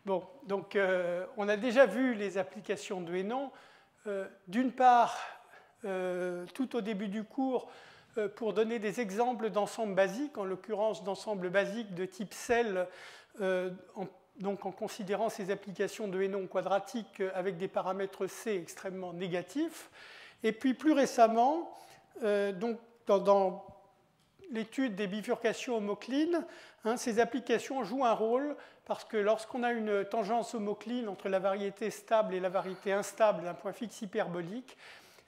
Bon, donc on a déjà vu les applications de Hénon. D'une part, tout au début du cours, pour donner des exemples d'ensembles basiques, en l'occurrence d'ensembles basiques de type cell, donc en considérant ces applications de Hénon quadratiques avec des paramètres C extrêmement négatifs. Et puis plus récemment, donc dans l'étude des bifurcations homoclines, ces applications jouent un rôle parce que lorsqu'on a une tangence homocline entre la variété stable et la variété instable d'un point fixe hyperbolique,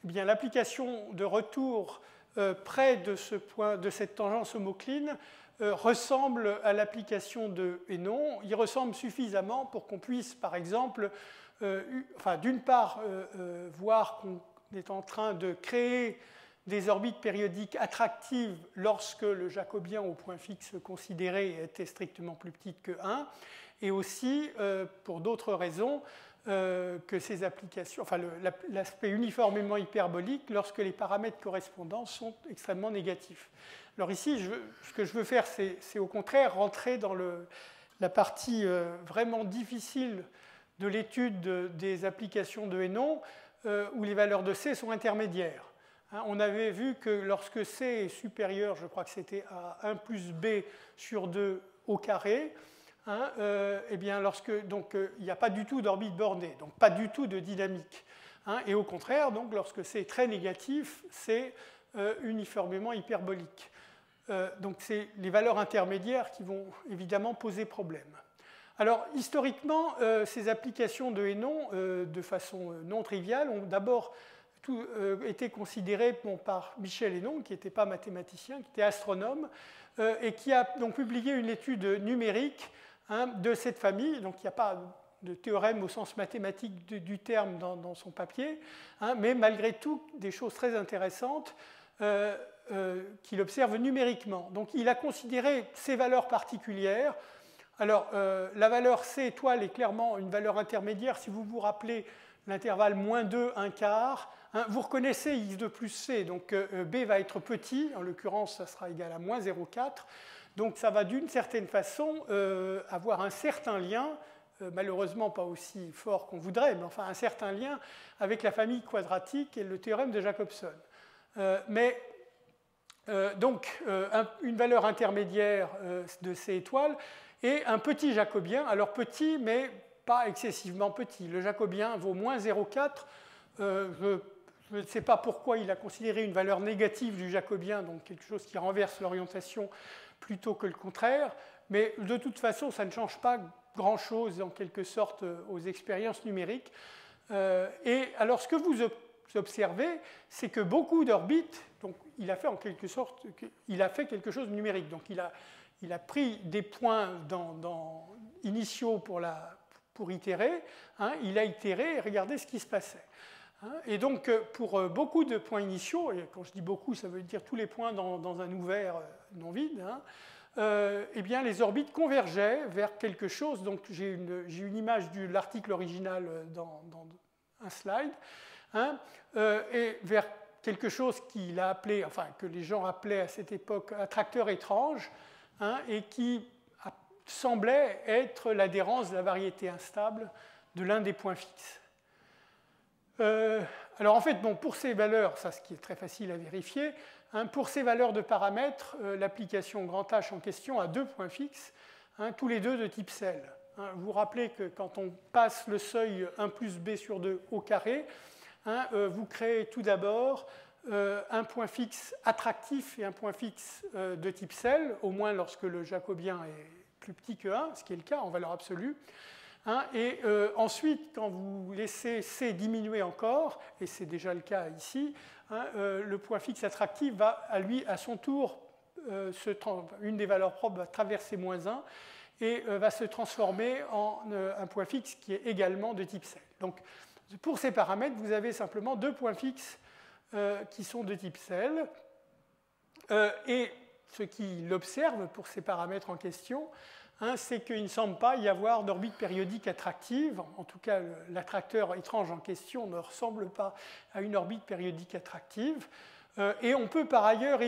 eh bien l'application de retour près de cette tangence homocline ressemble à l'application de Hénon. Il ressemble suffisamment pour qu'on puisse, par exemple, d'une part, voir qu'on est en train de créer des orbites périodiques attractives lorsque le jacobien au point fixe considéré était strictement plus petit que 1, et aussi, pour d'autres raisons, que ces applications, l'aspect uniformément hyperbolique lorsque les paramètres correspondants sont extrêmement négatifs. Alors ici, ce que je veux faire, c'est au contraire rentrer dans la partie vraiment difficile de l'étude des applications de Hénon, où les valeurs de C sont intermédiaires. On avait vu que lorsque C est supérieur, je crois que c'était à 1 plus B sur 2 au carré, eh bien il n'y a pas du tout d'orbite bornée, donc pas du tout de dynamique. Et au contraire, donc, lorsque C est très négatif, c'est uniformément hyperbolique. Donc c'est les valeurs intermédiaires qui vont évidemment poser problème. Alors historiquement, ces applications de Hénon, de façon non triviale, ont d'abord été considérées par Michel Hénon, qui n'était pas mathématicien, qui était astronome, et qui a donc publié une étude numérique de cette famille. Donc il n'y a pas de théorème au sens mathématique du terme dans son papier, mais malgré tout des choses très intéressantes qu'il observe numériquement. Donc il a considéré ces valeurs particulières. Alors la valeur C étoile est clairement une valeur intermédiaire. Si vous vous rappelez l'intervalle -2, 1 quart, vous reconnaissez X de plus C, donc B va être petit, en l'occurrence ça sera égal à -0,4, donc ça va d'une certaine façon avoir un certain lien, malheureusement pas aussi fort qu'on voudrait, mais enfin un certain lien avec la famille quadratique et le théorème de Jacobson. Une valeur intermédiaire de C étoile et un petit jacobien, alors petit mais pas excessivement petit. Le jacobien vaut -0,4. Je ne sais pas pourquoi il a considéré une valeur négative du jacobien, donc quelque chose qui renverse l'orientation plutôt que le contraire, mais de toute façon, ça ne change pas grand-chose en quelque sorte aux expériences numériques. Et alors, ce que vous observez, c'est que beaucoup d'orbites, donc il a fait en quelque sorte, il a fait quelque chose de numérique. Donc il a pris des points initiaux pour itérer, il a itéré et regardé ce qui se passait. Et donc, pour beaucoup de points initiaux, et quand je dis beaucoup, ça veut dire tous les points dans un ouvert non vide, eh bien, les orbites convergeaient vers quelque chose. Donc, j'ai une image de l'article original dans un slide, et vers quelque chose qu'il a appelé, enfin, que les gens appelaient à cette époque attracteur étrange, et qui semblait être l'adhérence de la variété instable de l'un des points fixes. Alors en fait, pour ces valeurs, ça ce qui est très facile à vérifier, pour ces valeurs de paramètres, l'application grand H en question a 2 points fixes, tous les deux de type cell. Vous vous rappelez que quand on passe le seuil 1 plus B sur 2 au carré, vous créez tout d'abord un point fixe attractif et un point fixe de type cell, au moins lorsque le jacobien est plus petit que 1, ce qui est le cas en valeur absolue. Et ensuite, quand vous laissez C diminuer encore, et c'est déjà le cas ici, le point fixe attractif va à son tour, une des valeurs propres va traverser -1 et va se transformer en un point fixe qui est également de type cell. Donc pour ces paramètres, vous avez simplement 2 points fixes qui sont de type cell. Et ce qu'il observe pour ces paramètres en question, c'est qu'il ne semble pas y avoir d'orbite périodique attractive. En tout cas, l'attracteur étrange en question ne ressemble pas à une orbite périodique attractive. Et on peut par ailleurs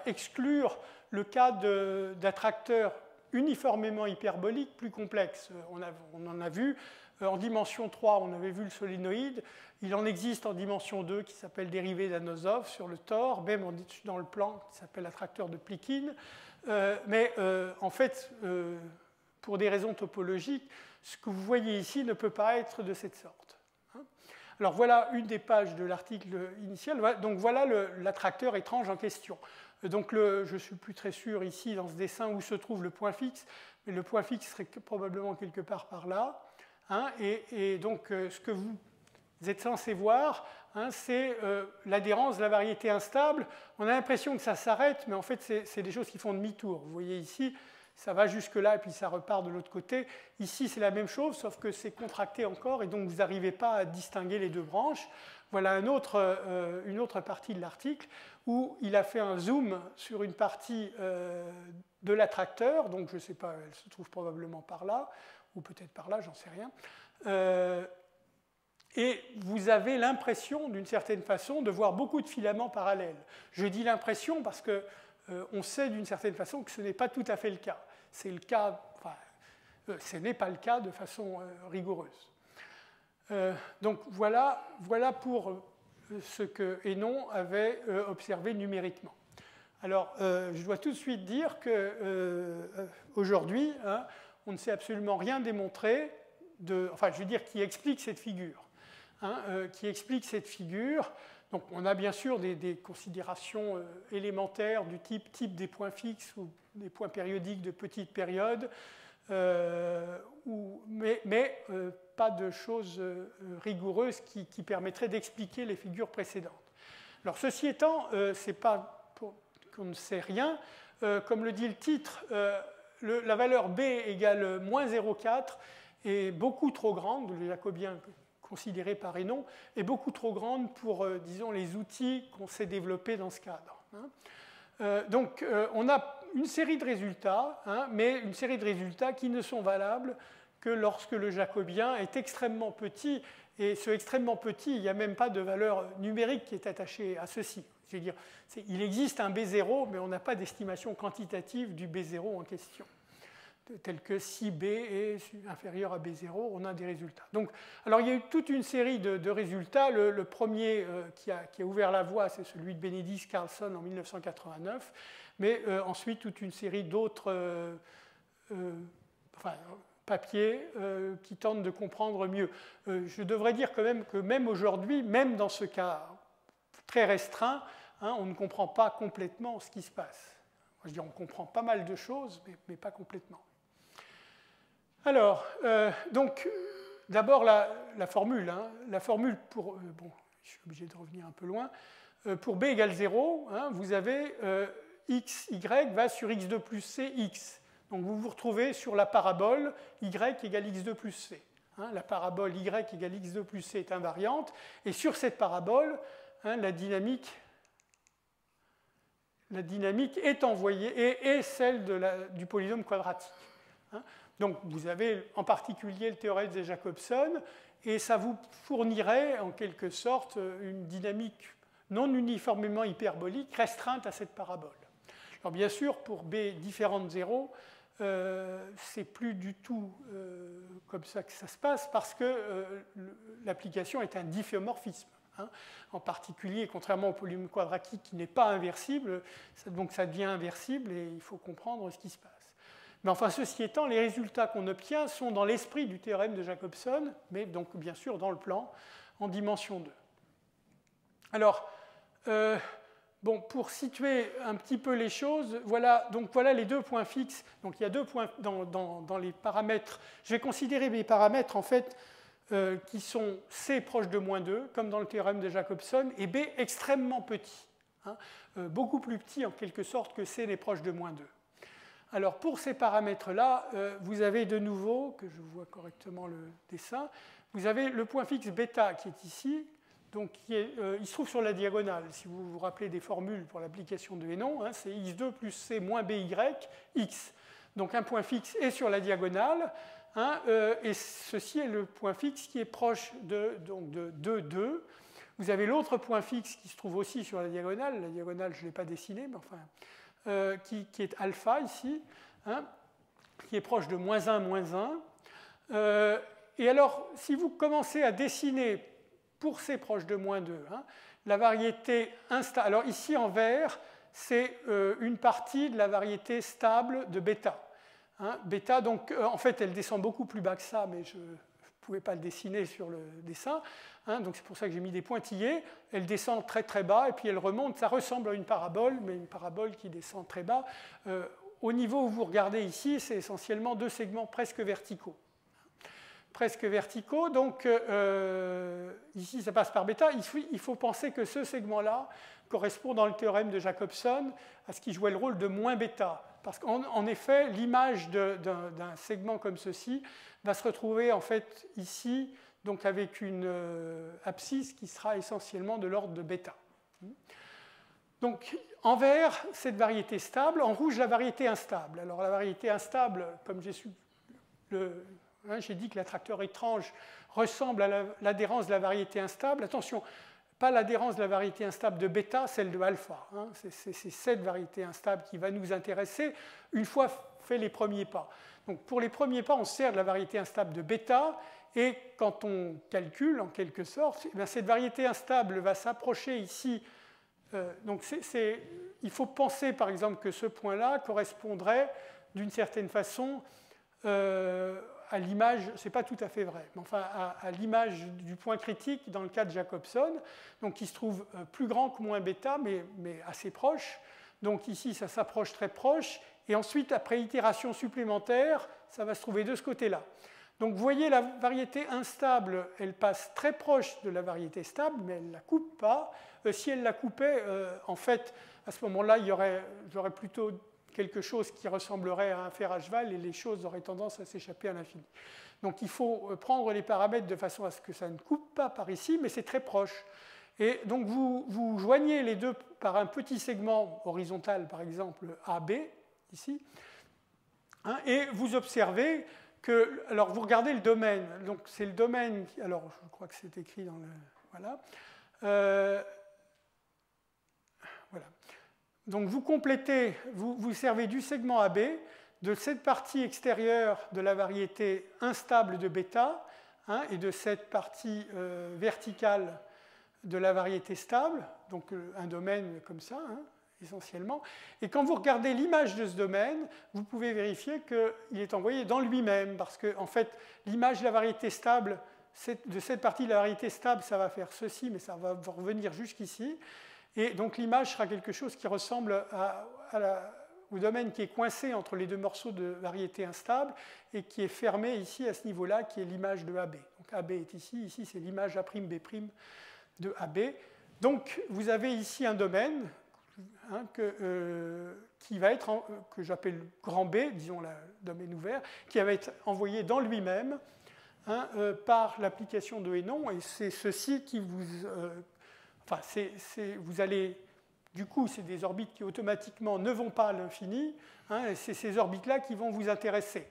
exclure le cas d'attracteurs uniformément hyperboliques plus complexes. On en a vu en dimension 3, on avait vu le solénoïde. Il en existe en dimension 2 qui s'appelle dérivée d'Anosov sur le Tor, même dans le plan qui s'appelle attracteur de Plikin. Mais en fait, pour des raisons topologiques, ce que vous voyez ici ne peut pas être de cette sorte. Alors voilà une des pages de l'article initial. Donc voilà l'attracteur étrange en question. Donc je ne suis plus très sûr ici dans ce dessin où se trouve le point fixe, mais le point fixe serait probablement quelque part par là. Et donc ce que vous êtes censé voir, c'est l'adhérence de la variété instable. On a l'impression que ça s'arrête, mais en fait c'est des choses qui font demi-tour. Vous voyez ici, ça va jusque-là et puis ça repart de l'autre côté. Ici, c'est la même chose, sauf que c'est contracté encore et donc vous n'arrivez pas à distinguer les deux branches. Voilà une autre partie de l'article où il a fait un zoom sur une partie de l'attracteur. Donc, je ne sais pas, elle se trouve probablement par là, ou peut-être par là, j'en sais rien. Et vous avez l'impression, d'une certaine façon, de voir beaucoup de filaments parallèles. Je dis l'impression parce que on sait d'une certaine façon que ce n'est pas tout à fait le cas. C'est le cas, enfin, ce n'est pas le cas de façon rigoureuse. Donc voilà pour ce que Hénon avait observé numériquement. Alors, je dois tout de suite dire qu'aujourd'hui, on ne sait absolument rien démontrer, enfin, je veux dire, qui explique cette figure. Qui explique cette figure. Donc, on a bien sûr des considérations élémentaires du type des points fixes ou des points périodiques de petite période, mais pas de choses rigoureuses qui permettraient d'expliquer les figures précédentes. Alors, ceci étant, c'est pas qu'on ne sait rien. Comme le dit le titre, la valeur B égale moins 0,4 est beaucoup trop grande, le jacobien considéré par Hénon, est beaucoup trop grande pour, disons, les outils qu'on s'est développés dans ce cadre. Donc, on a une série de résultats, mais une série de résultats qui ne sont valables que lorsque le jacobien est extrêmement petit. Et ce extrêmement petit, il n'y a même pas de valeur numérique qui est attachée à ceci. Je veux dire, il existe un B0, mais on n'a pas d'estimation quantitative du B0 en question. Tel que si B est inférieur à B0, on a des résultats. Donc, alors il y a eu toute une série de résultats. Le premier qui a ouvert la voie, c'est celui de Benedict Carlson en 1989, mais ensuite toute une série d'autres papiers qui tentent de comprendre mieux. Je devrais dire quand même que même aujourd'hui, même dans ce cas très restreint, on ne comprend pas complètement ce qui se passe. Je veux dire, on comprend pas mal de choses, mais pas complètement. Alors, donc, d'abord la formule. La formule pour... bon, je suis obligé de revenir un peu loin. Pour B égale 0, vous avez x, y va sur x2 plus c, x. Donc, vous vous retrouvez sur la parabole y égale x2 plus c. La parabole y égale x2 plus c est invariante. Et sur cette parabole, la dynamique est envoyée et est celle du polynôme quadratique. Donc, vous avez en particulier le théorème de Jacobson, et ça vous fournirait en quelque sorte une dynamique non uniformément hyperbolique restreinte à cette parabole. Alors, bien sûr, pour B différent de 0, c'est plus du tout comme ça que ça se passe, parce que l'application est un difféomorphisme. En particulier, contrairement au polynôme quadratique qui n'est pas inversible, donc ça devient inversible et il faut comprendre ce qui se passe. Mais enfin, ceci étant, les résultats qu'on obtient sont dans l'esprit du théorème de Jacobson, mais donc bien sûr dans le plan en dimension 2. Alors, bon, pour situer un petit peu les choses, voilà les deux points fixes. Donc il y a deux points dans les paramètres. Je vais considérer mes paramètres en fait qui sont C proche de moins 2, comme dans le théorème de Jacobson, et B extrêmement petit, beaucoup plus petit en quelque sorte que C n'est proche de moins 2. Alors pour ces paramètres-là, vous avez de nouveau, que je vois correctement le dessin, vous avez le point fixe bêta qui est ici, donc il se trouve sur la diagonale. Si vous vous rappelez des formules pour l'application de Hénon, c'est x2 plus c moins by, x. Donc un point fixe est sur la diagonale, et ceci est le point fixe qui est proche de 2, 2. Vous avez l'autre point fixe qui se trouve aussi sur la diagonale je ne l'ai pas dessiné, mais enfin, qui est alpha ici. qui est proche de -1, -1. Et alors, si vous commencez à dessiner pour C proche de -2, la variété instable, alors ici en vert, c'est une partie de la variété stable de bêta. Bêta, donc en fait, elle descend beaucoup plus bas que ça, mais je ne pouvais pas le dessiner sur le dessin. Donc c'est pour ça que j'ai mis des pointillés. Elle descend très très bas et puis elle remonte. Ça ressemble à une parabole, mais une parabole qui descend très bas. Au niveau où vous regardez ici, c'est essentiellement deux segments presque verticaux. Presque verticaux, donc ici ça passe par bêta. Il faut penser que ce segment-là correspond dans le théorème de Jacobson à ce qui jouait le rôle de moins bêta. Parce qu'en effet, l'image d'un segment comme ceci va se retrouver en fait ici, donc avec une abscisse qui sera essentiellement de l'ordre de bêta. Donc en vert, cette variété stable, en rouge, la variété instable. Alors la variété instable, comme j'ai dit que l'attracteur étrange ressemble à l'adhérence de la variété instable. Attention, pas l'adhérence de la variété instable de bêta, celle de alpha. C'est cette variété instable qui va nous intéresser une fois fait les premiers pas. Donc pour les premiers pas, on se sert de la variété instable de bêta, et quand on calcule, en quelque sorte, cette variété instable va s'approcher ici. Donc il faut penser, par exemple, que ce point-là correspondrait d'une certaine façon à l'image, ce n'est pas tout à fait vrai, mais enfin à l'image du point critique dans le cas de Jacobson, donc qui se trouve plus grand que moins bêta, mais assez proche. Donc ici, ça s'approche très proche, et ensuite, après itération supplémentaire, ça va se trouver de ce côté-là. Donc vous voyez, la variété instable, elle passe très proche de la variété stable, mais elle ne la coupe pas. Si elle la coupait, en fait, à ce moment-là, j'aurais plutôt quelque chose qui ressemblerait à un fer à cheval et les choses auraient tendance à s'échapper à l'infini. Donc il faut prendre les paramètres de façon à ce que ça ne coupe pas par ici, mais c'est très proche. Et donc vous joignez les deux par un petit segment horizontal, par exemple AB, ici, et vous observez que, alors vous regardez le domaine, donc c'est le domaine, alors je crois que c'est écrit dans le, voilà. Voilà. Donc vous complétez, vous servez du segment AB, de cette partie extérieure de la variété instable de bêta, et de cette partie verticale de la variété stable, donc un domaine comme ça, essentiellement. Et quand vous regardez l'image de ce domaine, vous pouvez vérifier qu'il est envoyé dans lui-même, parce que en fait, l'image de la variété stable, de cette partie de la variété stable, ça va faire ceci, mais ça va revenir jusqu'ici. Et donc l'image sera quelque chose qui ressemble au domaine qui est coincé entre les deux morceaux de variété instable et qui est fermé ici à ce niveau-là, qui est l'image de AB. Donc AB est ici, ici c'est l'image A'B' de AB. Donc vous avez ici un domaine qui va être, que j'appelle grand B, disons le domaine ouvert, qui va être envoyé dans lui-même par l'application de Hénon, et c'est ceci qui vous... vous allez, du coup, c'est des orbites qui automatiquement ne vont pas à l'infini, et c'est ces orbites-là qui vont vous intéresser.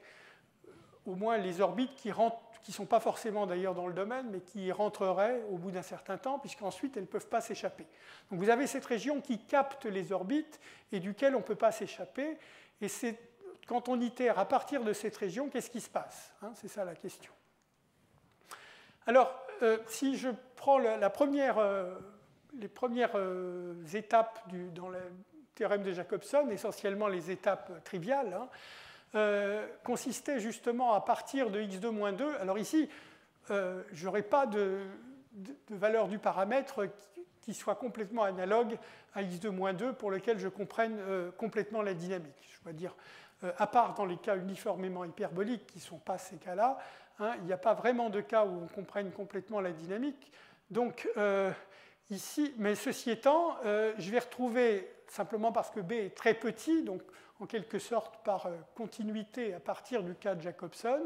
Au moins les orbites qui ne sont pas forcément d'ailleurs dans le domaine, mais qui rentreraient au bout d'un certain temps, puisqu'ensuite elles ne peuvent pas s'échapper. Donc vous avez cette région qui capte les orbites et duquel on ne peut pas s'échapper, et c'est quand on itère à partir de cette région, qu'est-ce qui se passe? C'est ça la question. Alors, si je prends les premières étapes dans le théorème de Jacobson, essentiellement les étapes triviales, consistaient justement à partir de x2-2. Alors ici, je n'aurai pas de valeur du paramètre qui soit complètement analogue à x2-2 pour lequel je comprenne complètement la dynamique. Je dois dire, à part dans les cas uniformément hyperboliques qui ne sont pas ces cas-là, il n'y a pas vraiment de cas où on comprenne complètement la dynamique. Donc, ici, mais ceci étant, je vais retrouver, simplement parce que B est très petit, donc en quelque sorte par continuité à partir du cas de Jacobson,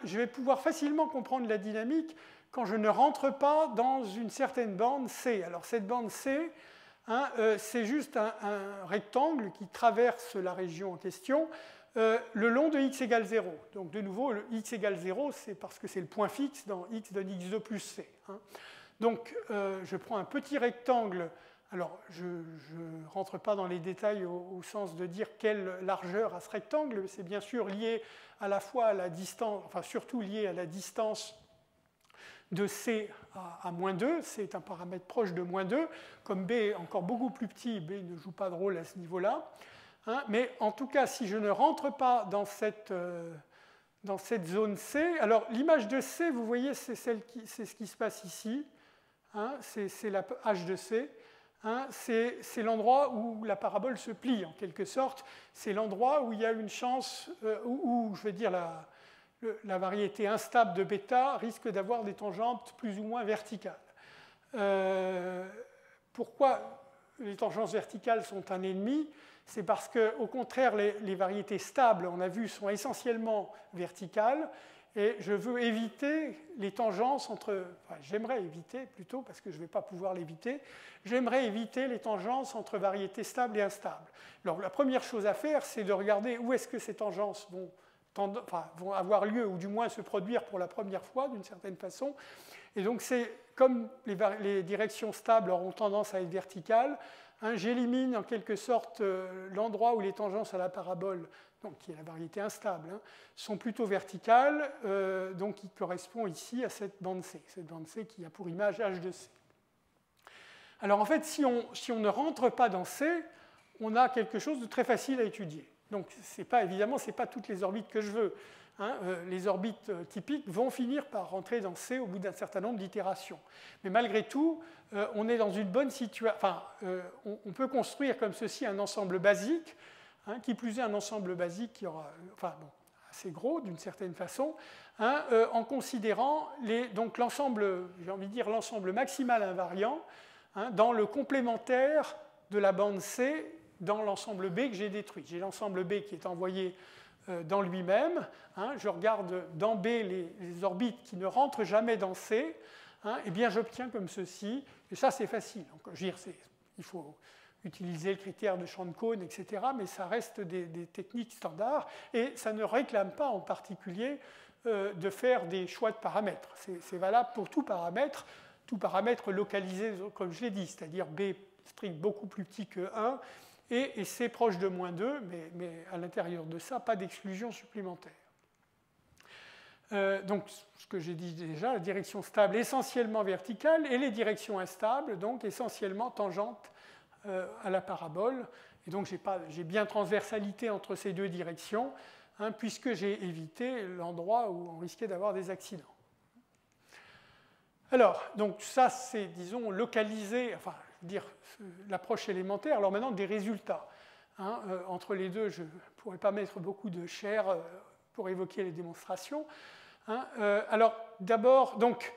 je vais pouvoir facilement comprendre la dynamique quand je ne rentre pas dans une certaine bande C. Alors cette bande C, c'est juste un rectangle qui traverse la région en question le long de x égale 0. Donc de nouveau, le x égale 0, c'est parce que c'est le point fixe dans x donne x2 plus C. Donc je prends un petit rectangle Alors, je ne rentre pas dans les détails au sens de dire quelle largeur a ce rectangle. C'est bien sûr lié à la fois à la distance, enfin surtout lié à la distance de C à moins 2. C est un paramètre proche de moins 2. Comme B est encore beaucoup plus petit, B ne joue pas de rôle à ce niveau-là. Hein, mais en tout cas, si je ne rentre pas dans cette zone C, alors l'image de C, vous voyez, c'est ce qui se passe ici. Hein, c'est la H de C. Hein, c'est l'endroit où la parabole se plie, en quelque sorte. C'est l'endroit où il y a une chance, où je vais dire, la variété instable de bêta risque d'avoir des tangentes plus ou moins verticales. Pourquoi les tangences verticales sont un ennemi? C'est parce qu'au contraire, les variétés stables, on a vu, sont essentiellement verticales. Et je veux éviter les tangences entre... Enfin, j'aimerais éviter, plutôt, parce que je ne vais pas pouvoir l'éviter, j'aimerais éviter les tangences entre variétés stables et instables. Alors, la première chose à faire, c'est de regarder où est-ce que ces tangences vont avoir lieu, ou du moins se produire pour la première fois, d'une certaine façon. Et donc, c'est comme les directions stables auront tendance à être verticales, hein, j'élimine en quelque sorte l'endroit où les tangences à la parabole, donc qui est la variété instable, hein, sont plutôt verticales, donc qui correspond ici à cette bande C qui a pour image H de C. Alors en fait, si on ne rentre pas dans C, on a quelque chose de très facile à étudier. Donc évidemment, ce n'est pas toutes les orbites que je veux. Hein, les orbites typiques vont finir par rentrer dans C au bout d'un certain nombre d'itérations. Mais malgré tout, on est dans une bonne situation. Enfin, on peut construire comme ceci un ensemble basique, hein, qui plus est un ensemble basique qui aura, assez gros d'une certaine façon, hein, en considérant donc l'ensemble, j'ai envie de dire l'ensemble maximal invariant, hein, dans le complémentaire de la bande C dans l'ensemble B que j'ai détruit. J'ai l'ensemble B qui est envoyé dans lui-même. Hein, je regarde dans B les orbites qui ne rentrent jamais dans C, hein, et bien j'obtiens comme ceci. Et ça, c'est facile. Donc, il faut utiliser le critère de champ de cône, etc. Mais ça reste des techniques standards et ça ne réclame pas en particulier de faire des choix de paramètres. C'est valable pour tout paramètre localisé, comme je l'ai dit, c'est-à-dire B strict beaucoup plus petit que 1 et C proche de moins 2, mais à l'intérieur de ça, pas d'exclusion supplémentaire. Donc, ce que j'ai dit déjà, la direction stable essentiellement verticale et les directions instables, donc essentiellement tangentes à la parabole. Et donc, j'ai bien transversalité entre ces deux directions, hein, puisque j'ai évité l'endroit où on risquait d'avoir des accidents. Alors, donc ça, c'est, disons, localisé, enfin, je veux dire, l'approche élémentaire. Alors maintenant, des résultats. Hein, entre les deux, je ne pourrais pas mettre beaucoup de chair pour évoquer les démonstrations. Hein, alors, d'abord, donc,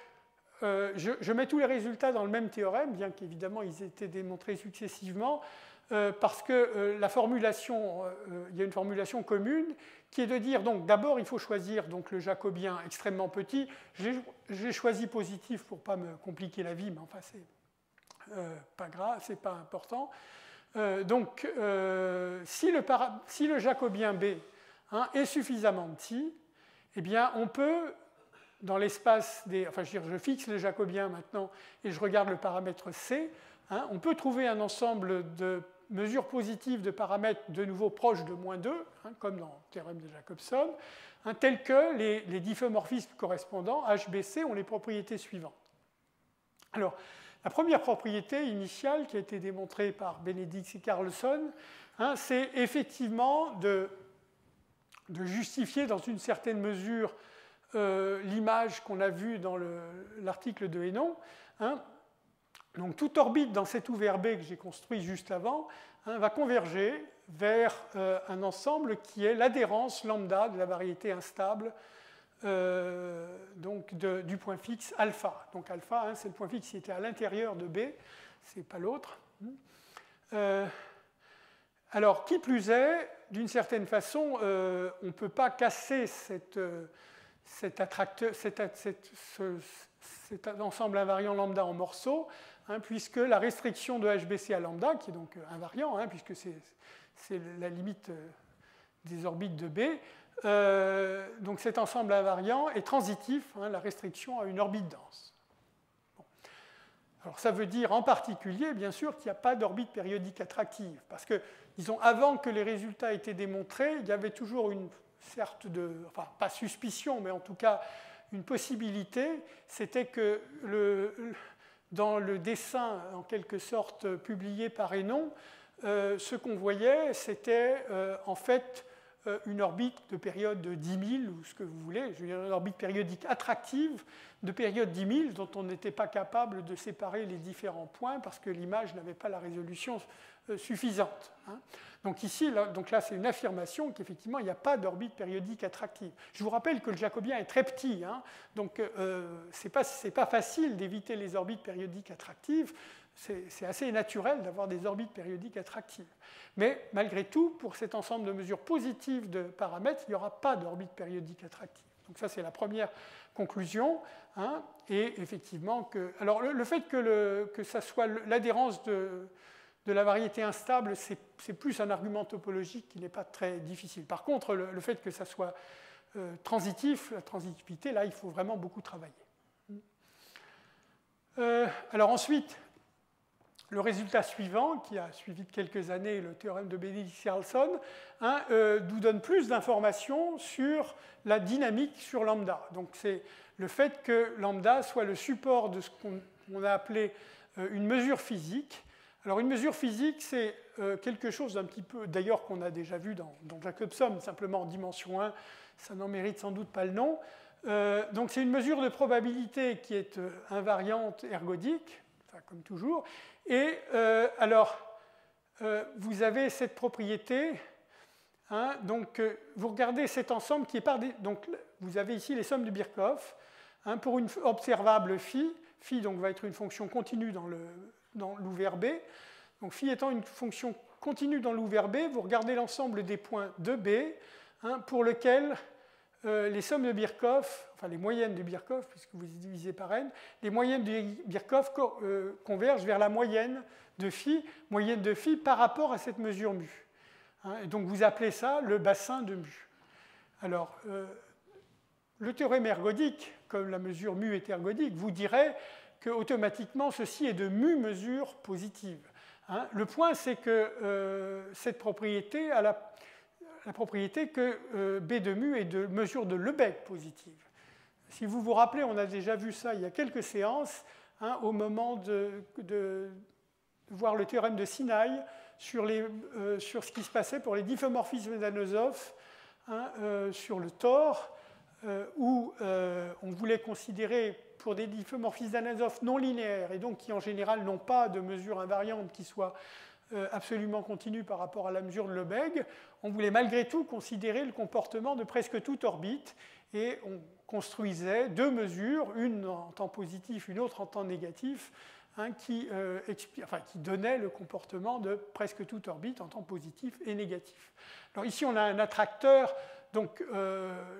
je mets tous les résultats dans le même théorème, bien qu'évidemment ils aient été démontrés successivement, parce que la formulation, il y a une formulation commune qui est de dire, donc d'abord il faut choisir donc, le jacobien extrêmement petit. J'ai choisi positif pour ne pas me compliquer la vie, mais enfin c'est pas grave, c'est pas important. Donc si le jacobien B, hein, est suffisamment petit, eh bien on peut, dans l'espace des... Enfin, je fixe le jacobien maintenant et je regarde le paramètre C. Hein, on peut trouver un ensemble de mesures positives de paramètres de nouveau proches de moins 2, hein, comme dans le théorème de Jacobson, hein, tels que les diffeomorphismes correspondants, HBC, ont les propriétés suivantes. Alors, la première propriété initiale qui a été démontrée par Benedicts et Carlson, hein, c'est effectivement de justifier dans une certaine mesure l'image qu'on a vue dans l'article de Hénon. Hein. Donc toute orbite dans cet ouvert B que j'ai construit juste avant, hein, va converger vers un ensemble qui est l'adhérence lambda de la variété instable donc du point fixe alpha. Donc alpha, hein, c'est le point fixe qui était à l'intérieur de B, c'est pas l'autre. Alors qui plus est, d'une certaine façon, on ne peut pas casser cet ensemble invariant lambda en morceaux, hein, puisque la restriction de HBC à lambda, qui est donc invariant, hein, puisque c'est la limite des orbites de B, donc cet ensemble invariant est transitif, hein, la restriction à une orbite dense. Bon. Alors ça veut dire en particulier, bien sûr, qu'il n'y a pas d'orbite périodique attractive, parce que, disons, avant que les résultats aient été démontrés, il y avait toujours une sorte de, enfin, pas suspicion, mais en tout cas une possibilité, c'était que dans le dessin, en quelque sorte, publié par Hénon, ce qu'on voyait, c'était en fait une orbite de période de 10 000, ou ce que vous voulez, je veux dire une orbite périodique attractive de période 10 000, dont on n'était pas capable de séparer les différents points parce que l'image n'avait pas la résolution suffisante. Hein. Donc ici, là c'est une affirmation qu'effectivement, il n'y a pas d'orbite périodique attractive. Je vous rappelle que le jacobien est très petit, hein, donc ce n'est pas facile d'éviter les orbites périodiques attractives. C'est assez naturel d'avoir des orbites périodiques attractives. Mais malgré tout, pour cet ensemble de mesures positives de paramètres, il n'y aura pas d'orbite périodique attractive. Donc ça, c'est la première conclusion. Hein, et effectivement, alors le fait que ça soit l'adhérence de la variété instable, c'est plus un argument topologique qui n'est pas très difficile. Par contre, le fait que ça soit transitif, la transitivité, là, il faut vraiment beaucoup travailler. Alors ensuite, le résultat suivant, qui a suivi de quelques années le théorème de Benedict-Carlson, hein, nous donne plus d'informations sur la dynamique sur lambda. Donc c'est le fait que lambda soit le support de ce qu'on a appelé une mesure physique. Alors une mesure physique, c'est quelque chose d'un petit peu, d'ailleurs qu'on a déjà vu dans Jacobson, simplement en dimension 1, ça n'en mérite sans doute pas le nom. Donc c'est une mesure de probabilité qui est invariante ergodique, enfin, comme toujours. Et alors, vous avez cette propriété, hein, donc vous regardez cet ensemble qui est par des... Donc vous avez ici les sommes de Birkhoff, hein, pour une observable phi. Phi donc, va être une fonction continue dans l'ouvert B. Donc phi étant une fonction continue dans l'ouvert B, vous regardez l'ensemble des points de B, hein, pour lequel les sommes de Birkhoff, enfin les moyennes de Birkhoff, puisque vous les divisez par n, les moyennes de Birkhoff convergent vers la moyenne de phi par rapport à cette mesure mu. Hein, et donc vous appelez ça le bassin de mu. Alors, le théorème ergodique, comme la mesure mu est ergodique, vous dirait qu'automatiquement ceci est de mu mesure positive. Hein, le point, c'est que cette propriété a la propriété que B de mu est de mesure de Lebesgue positive. Si vous vous rappelez, on a déjà vu ça il y a quelques séances, hein, au moment de voir le théorème de Sinaï sur ce qui se passait pour les diffeomorphismes d'Anosov, hein, sur le Thor, où on voulait considérer pour des diffeomorphismes d'Anosov non linéaires, et donc qui en général n'ont pas de mesure invariante qui soit absolument continue par rapport à la mesure de Lebesgue, on voulait malgré tout considérer le comportement de presque toute orbite, et on construisait deux mesures, une en temps positif, une autre en temps négatif, hein, qui donnaient le comportement de presque toute orbite en temps positif et négatif. Alors ici, on a un attracteur, donc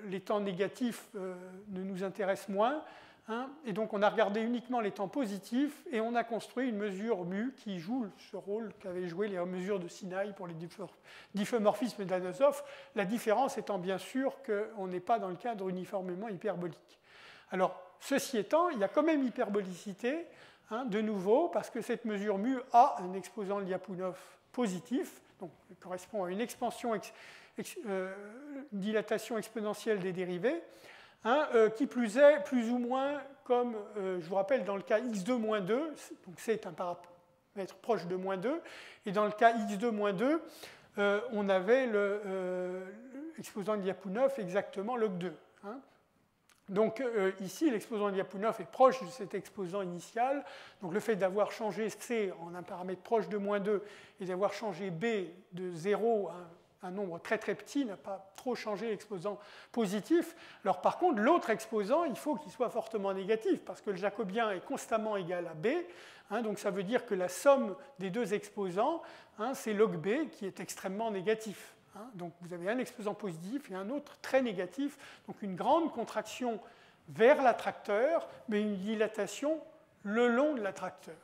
les temps négatifs ne nous intéressent moins. Hein, et donc on a regardé uniquement les temps positifs et on a construit une mesure mu qui joue ce rôle qu'avaient joué les mesures de Sinaï pour les diffeomorphismes d'Anosov, la différence étant bien sûr qu'on n'est pas dans le cadre uniformément hyperbolique. Alors, ceci étant, il y a quand même hyperbolicité, hein, de nouveau, parce que cette mesure mu a un exposant Lyapunov positif, donc correspond à une expansion, dilatation exponentielle des dérivés, hein, qui plus est, plus ou moins comme, je vous rappelle, dans le cas x2-2, donc c'est un paramètre proche de moins 2, et dans le cas x2-2, on avait l'exposant de Lyapunov exactement log2. Hein. Donc ici, l'exposant de Lyapunov est proche de cet exposant initial, donc le fait d'avoir changé C en un paramètre proche de moins 2 et d'avoir changé B de 0 à un nombre très très petit n'a pas trop changé l'exposant positif. Alors par contre, l'autre exposant, il faut qu'il soit fortement négatif, parce que le jacobien est constamment égal à B, hein, donc ça veut dire que la somme des deux exposants, hein, c'est log B qui est extrêmement négatif. Hein. Donc vous avez un exposant positif et un autre très négatif, donc une grande contraction vers l'attracteur, mais une dilatation le long de l'attracteur.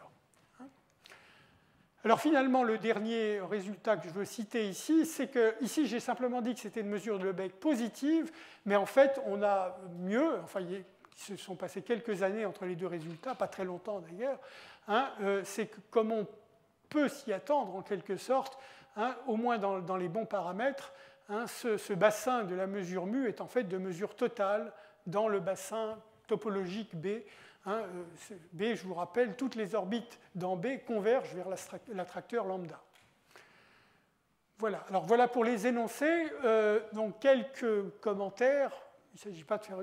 Alors finalement, le dernier résultat que je veux citer ici, c'est que ici j'ai simplement dit que c'était une mesure de Lebesgue positive, mais en fait on a mieux, enfin se sont passées quelques années entre les deux résultats, pas très longtemps d'ailleurs, c'est que comme on peut s'y attendre en quelque sorte, au moins dans les bons paramètres, ce bassin de la mesure mu est en fait de mesure totale dans le bassin topologique B. B, je vous rappelle, toutes les orbites dans B convergent vers l'attracteur lambda. Voilà, alors voilà pour les énoncés. Donc quelques commentaires. Il ne s'agit pas de faire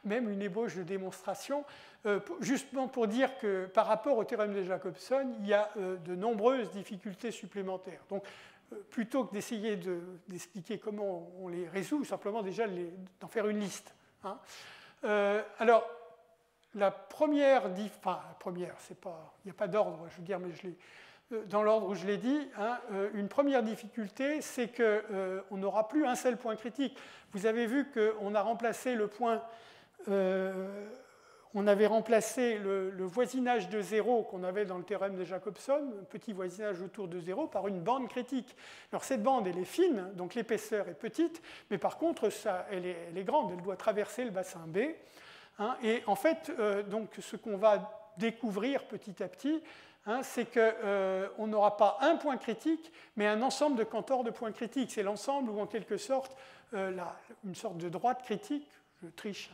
même une ébauche de démonstration. Justement pour dire que par rapport au théorème de Jacobson, il y a de nombreuses difficultés supplémentaires. Donc plutôt que d'essayer d'expliquer comment on les résout, simplement déjà d'en faire une liste. Alors, la première, c'est pas, il n'y a pas d'ordre, je veux dire, mais dans l'ordre où je l'ai dit, une première difficulté, c'est qu'on n'aura plus un seul point critique. Vous avez vu qu'on a remplacé le point, on avait remplacé le voisinage de 0 qu'on avait dans le théorème de Jacobson, un petit voisinage autour de 0, par une bande critique. Alors cette bande, elle est fine, donc l'épaisseur est petite, mais par contre, elle est grande, elle doit traverser le bassin B. Et en fait, donc, ce qu'on va découvrir petit à petit, c'est qu'on n'aura pas un point critique, mais un ensemble de quantors de points critiques. C'est l'ensemble où, en quelque sorte, une sorte de droite critique, je triche,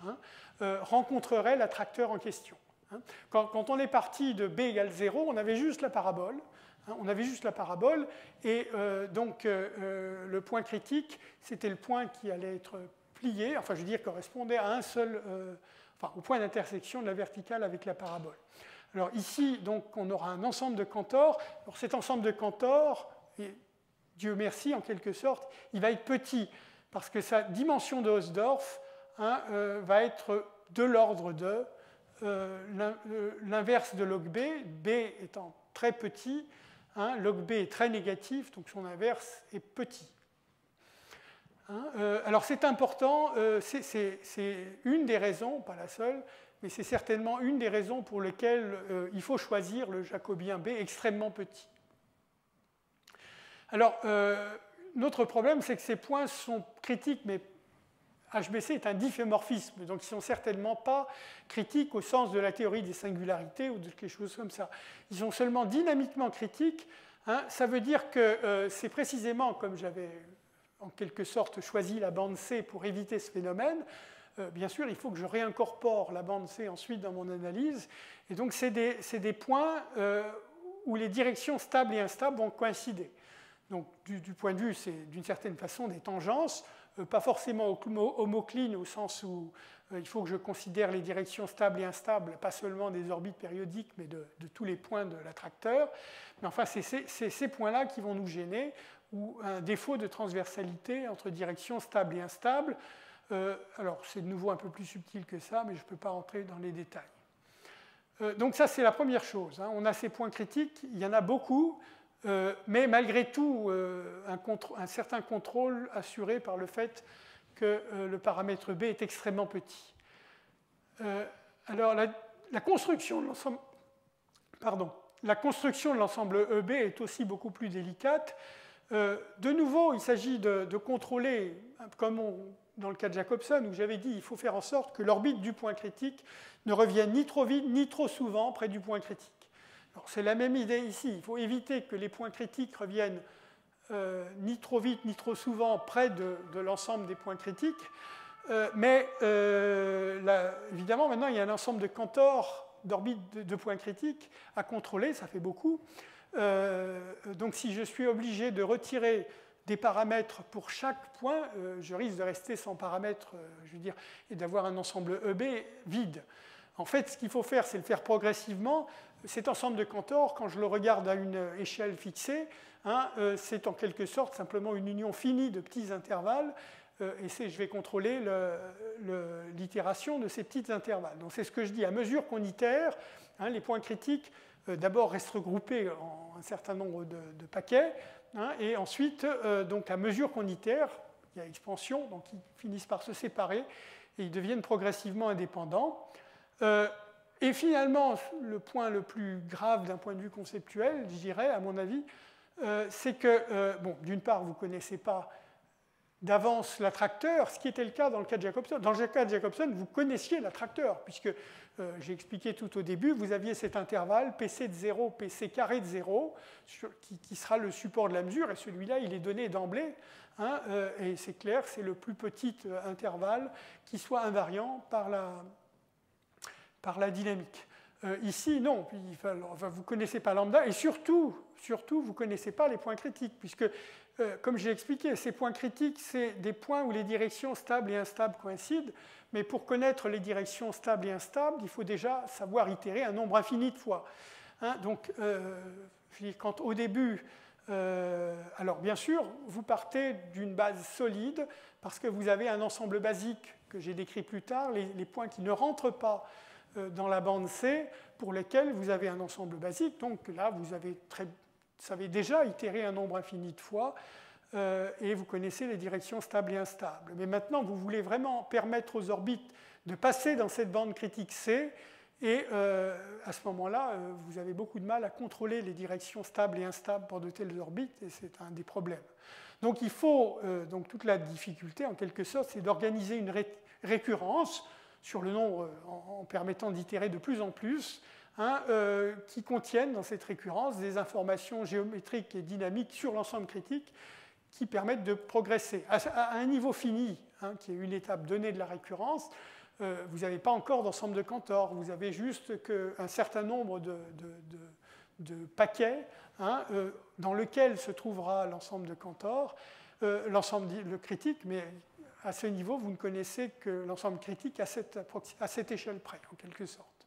rencontrerait l'attracteur en question. Quand on est parti de B égale 0, on avait juste la parabole. Et donc le point critique, c'était le point qui allait être plié, enfin je veux dire correspondait à un seul, au point d'intersection de la verticale avec la parabole. Alors ici, donc, on aura un ensemble de quantors. Alors cet ensemble de quantors, et Dieu merci, en quelque sorte, il va être petit, parce que sa dimension de Hausdorff va être de l'ordre de l'inverse de log B, B étant très petit, log B est très négatif, donc son inverse est petit. Alors c'est important, c'est une des raisons, pas la seule, mais c'est certainement une des raisons pour lesquelles il faut choisir le jacobien B extrêmement petit. Alors, notre problème, c'est que ces points sont critiques, mais HBC est un difféomorphisme, donc ils ne sont certainement pas critiques au sens de la théorie des singularités ou de quelque chose comme ça. Ils sont seulement dynamiquement critiques. Ça veut dire que c'est précisément, comme j'avais en quelque sorte choisi la bande C pour éviter ce phénomène, bien sûr, il faut que je réincorpore la bande C ensuite dans mon analyse. Et donc, c'est des points où les directions stables et instables vont coïncider. Donc, du point de vue, c'est d'une certaine façon des tangences, pas forcément homoclines au sens où il faut que je considère les directions stables et instables, pas seulement des orbites périodiques, mais de tous les points de l'attracteur. Mais enfin, c'est ces points-là qui vont nous gêner, ou un défaut de transversalité entre directions stables et instables. Alors, c'est de nouveau un peu plus subtil que ça, mais je ne peux pas rentrer dans les détails. Donc ça, c'est la première chose. On a ces points critiques, il y en a beaucoup, mais malgré tout, un certain contrôle assuré par le fait que le paramètre B est extrêmement petit. Alors, la construction de l'ensemble... Pardon. La construction de l'ensemble EB est aussi beaucoup plus délicate. De nouveau, il s'agit de contrôler, comme dans le cas de Jacobson, où j'avais dit qu'il faut faire en sorte que l'orbite du point critique ne revienne ni trop vite ni trop souvent près du point critique. C'est la même idée ici. Il faut éviter que les points critiques reviennent ni trop vite ni trop souvent près de l'ensemble des points critiques. Mais évidemment, maintenant, il y a un ensemble de quantors d'orbites de points critiques à contrôler. Ça fait beaucoup. Donc si je suis obligé de retirer des paramètres pour chaque point, je risque de rester sans paramètres, je veux dire, et d'avoir un ensemble EB vide. En fait, ce qu'il faut faire, c'est le faire progressivement. Cet ensemble de quantors, quand je le regarde à une échelle fixée, c'est en quelque sorte simplement une union finie de petits intervalles, et je vais contrôler l'itération de ces petits intervalles. Donc c'est ce que je dis, à mesure qu'on itère, les points critiques d'abord restent regroupés en un certain nombre de paquets, et ensuite, donc à mesure qu'on itère, il y a expansion, donc ils finissent par se séparer, et ils deviennent progressivement indépendants. Et finalement, le point le plus grave d'un point de vue conceptuel, je dirais, à mon avis, c'est que, bon, d'une part, vous ne connaissez pas d'avance l'attracteur, ce qui était le cas dans le cas de Jacobson. Dans le cas de Jacobson, vous connaissiez l'attracteur, puisque j'ai expliqué tout au début, vous aviez cet intervalle PC de 0, PC carré de 0, qui sera le support de la mesure, et celui-là, il est donné d'emblée, hein, et c'est clair, c'est le plus petit intervalle qui soit invariant par la dynamique. Ici, non, vous ne connaissez pas lambda, et surtout, vous ne connaissez pas les points critiques, puisque, comme j'ai expliqué, ces points critiques, c'est des points où les directions stables et instables coïncident, mais pour connaître les directions stables et instables, il faut déjà savoir itérer un nombre infini de fois. Hein, donc, quand au début, alors bien sûr, vous partez d'une base solide, parce que vous avez un ensemble basique que j'ai décrit plus tard, les points qui ne rentrent pas dans la bande C, pour lesquels vous avez un ensemble basique. Donc là, vous savez déjà itérer un nombre infini de fois, et vous connaissez les directions stables et instables. Mais maintenant, vous voulez vraiment permettre aux orbites de passer dans cette bande critique C, et à ce moment-là, vous avez beaucoup de mal à contrôler les directions stables et instables pour de telles orbites, et c'est un des problèmes. Donc il faut, donc toute la difficulté, en quelque sorte, c'est d'organiser une récurrence sur le nombre en permettant d'itérer de plus en plus, hein, qui contiennent dans cette récurrence des informations géométriques et dynamiques sur l'ensemble critique qui permettent de progresser. À un niveau fini, hein, qui est une étape donnée de la récurrence, vous n'avez pas encore d'ensemble de Cantor, vous avez juste un certain nombre de paquets, hein, dans lequel se trouvera l'ensemble de Cantor, l'ensemble critique, mais à ce niveau, vous ne connaissez que l'ensemble critique à cette échelle près, en quelque sorte.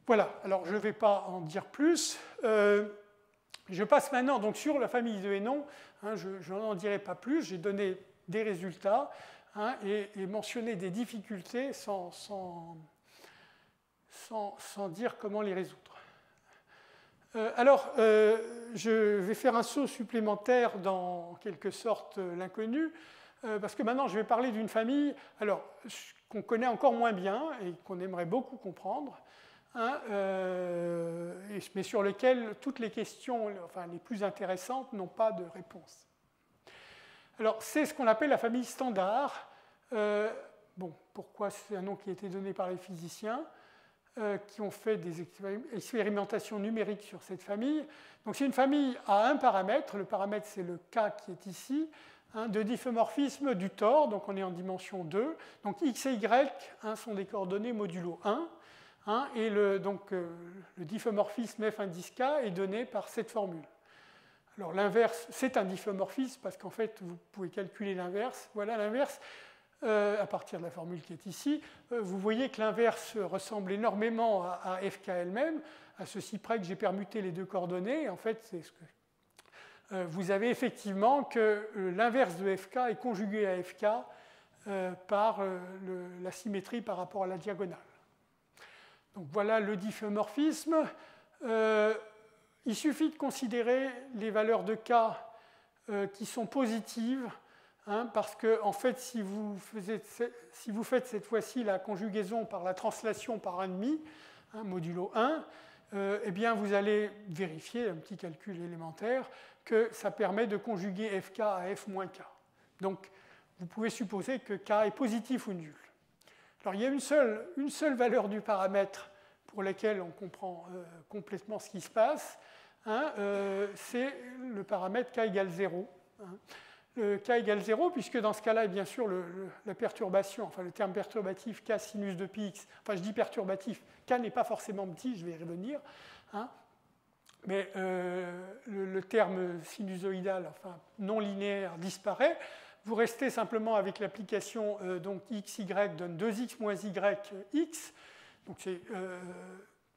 Voilà, alors je ne vais pas en dire plus. Je passe maintenant donc, sur la famille de Hénon. Hein, je n'en dirai pas plus, j'ai donné des résultats, hein, et mentionné des difficultés sans dire comment les résoudre. Alors, je vais faire un saut supplémentaire dans, en quelque sorte, l'inconnu, parce que maintenant, je vais parler d'une famille qu'on connaît encore moins bien et qu'on aimerait beaucoup comprendre, hein, mais sur lesquelles toutes les questions les plus intéressantes n'ont pas de réponse. Alors, c'est ce qu'on appelle la famille standard. Bon, pourquoi c'est un nom qui a été donné par les physiciens qui ont fait des expérimentations numériques sur cette famille. Donc, c'est une famille à un paramètre. Le paramètre, c'est le K qui est ici, hein, de diffeomorphisme du tor. Donc, on est en dimension 2. Donc, X et Y, hein, sont des coordonnées modulo 1. Hein, et le diffeomorphisme F indice K est donné par cette formule. Alors l'inverse, c'est un diffeomorphisme parce qu'en fait, vous pouvez calculer l'inverse. Voilà l'inverse à partir de la formule qui est ici. Vous voyez que l'inverse ressemble énormément à FK elle-même, à ceci près que j'ai permuté les deux coordonnées. Et en fait, c'est ce que vous avez effectivement que l'inverse de FK est conjugué à FK par la symétrie par rapport à la diagonale. Donc voilà le diffeomorphisme. Il suffit de considérer les valeurs de K qui sont positives, hein, parce que en fait, si vous faites cette fois-ci la conjugaison par la translation par 1,5, hein, modulo 1, eh bien vous allez vérifier, un petit calcul élémentaire, que ça permet de conjuguer Fk à F moins K. Donc vous pouvez supposer que K est positif ou nul. Alors il y a une seule valeur du paramètre pour laquelle on comprend complètement ce qui se passe, hein, c'est le paramètre K égale 0. Hein. Le K égale 0, puisque dans ce cas-là, bien sûr, la perturbation, enfin le terme perturbatif K sinus de πx, enfin je dis perturbatif, K n'est pas forcément petit, je vais y revenir, hein, mais le terme sinusoïdal, enfin non linéaire, disparaît. Vous restez simplement avec l'application donc xy donne 2x moins yx. Donc c'est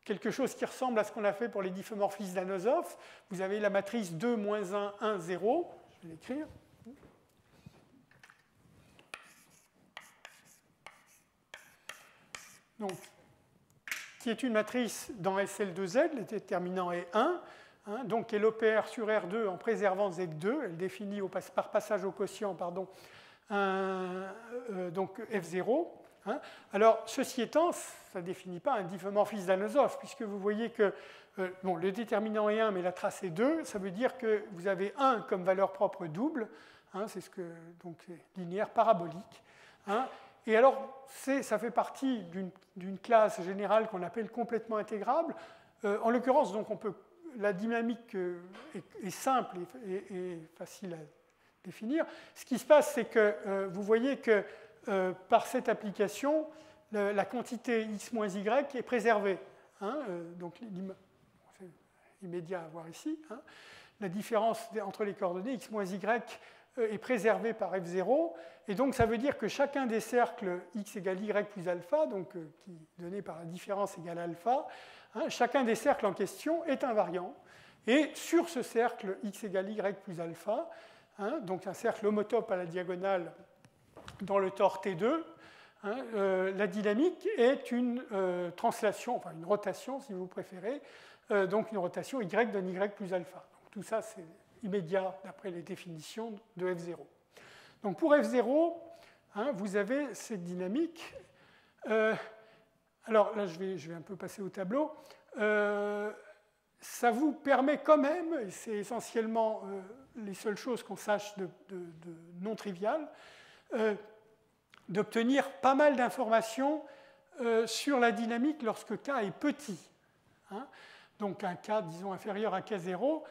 quelque chose qui ressemble à ce qu'on a fait pour les diffeomorphismes d'Anosov. Vous avez la matrice 2, moins 1, 1, 0. Je vais l'écrire. Donc, qui est une matrice dans SL2Z, le déterminant est 1. Hein, donc elle opère sur R2 en préservant Z2. Elle définit par passage au quotient donc F0. Hein. Alors, ceci étant, ça ne définit pas un diffeomorphisme d'Anosov, puisque vous voyez que le déterminant est 1, mais la trace est 2. Ça veut dire que vous avez 1 comme valeur propre double, Hein, c'est donc linéaire parabolique. Hein. Et alors, ça fait partie d'une classe générale qu'on appelle complètement intégrable. En l'occurrence, donc, la dynamique est simple et facile à définir. Ce qui se passe, c'est que vous voyez que par cette application, la quantité x moins y est préservée. Hein, donc, c'est immédiat à voir ici. Hein. La différence entre les coordonnées x moins y est préservée par f0. Et donc, ça veut dire que chacun des cercles x égale y plus alpha, donc, qui est donné par la différence égale alpha, hein, chacun des cercles en question est invariant. Et sur ce cercle x égale y plus alpha, hein, donc un cercle homotope à la diagonale dans le tor T2, hein, la dynamique est une translation, enfin une rotation si vous préférez, donc une rotation y donne y plus alpha. Donc tout ça c'est immédiat d'après les définitions de F0. Donc pour F0, hein, vous avez cette dynamique. Alors là je vais un peu passer au tableau. Ça vous permet quand même, et c'est essentiellement les seules choses qu'on sache de non triviales, d'obtenir pas mal d'informations sur la dynamique lorsque K est petit. Hein. Donc un K, disons, inférieur à K0.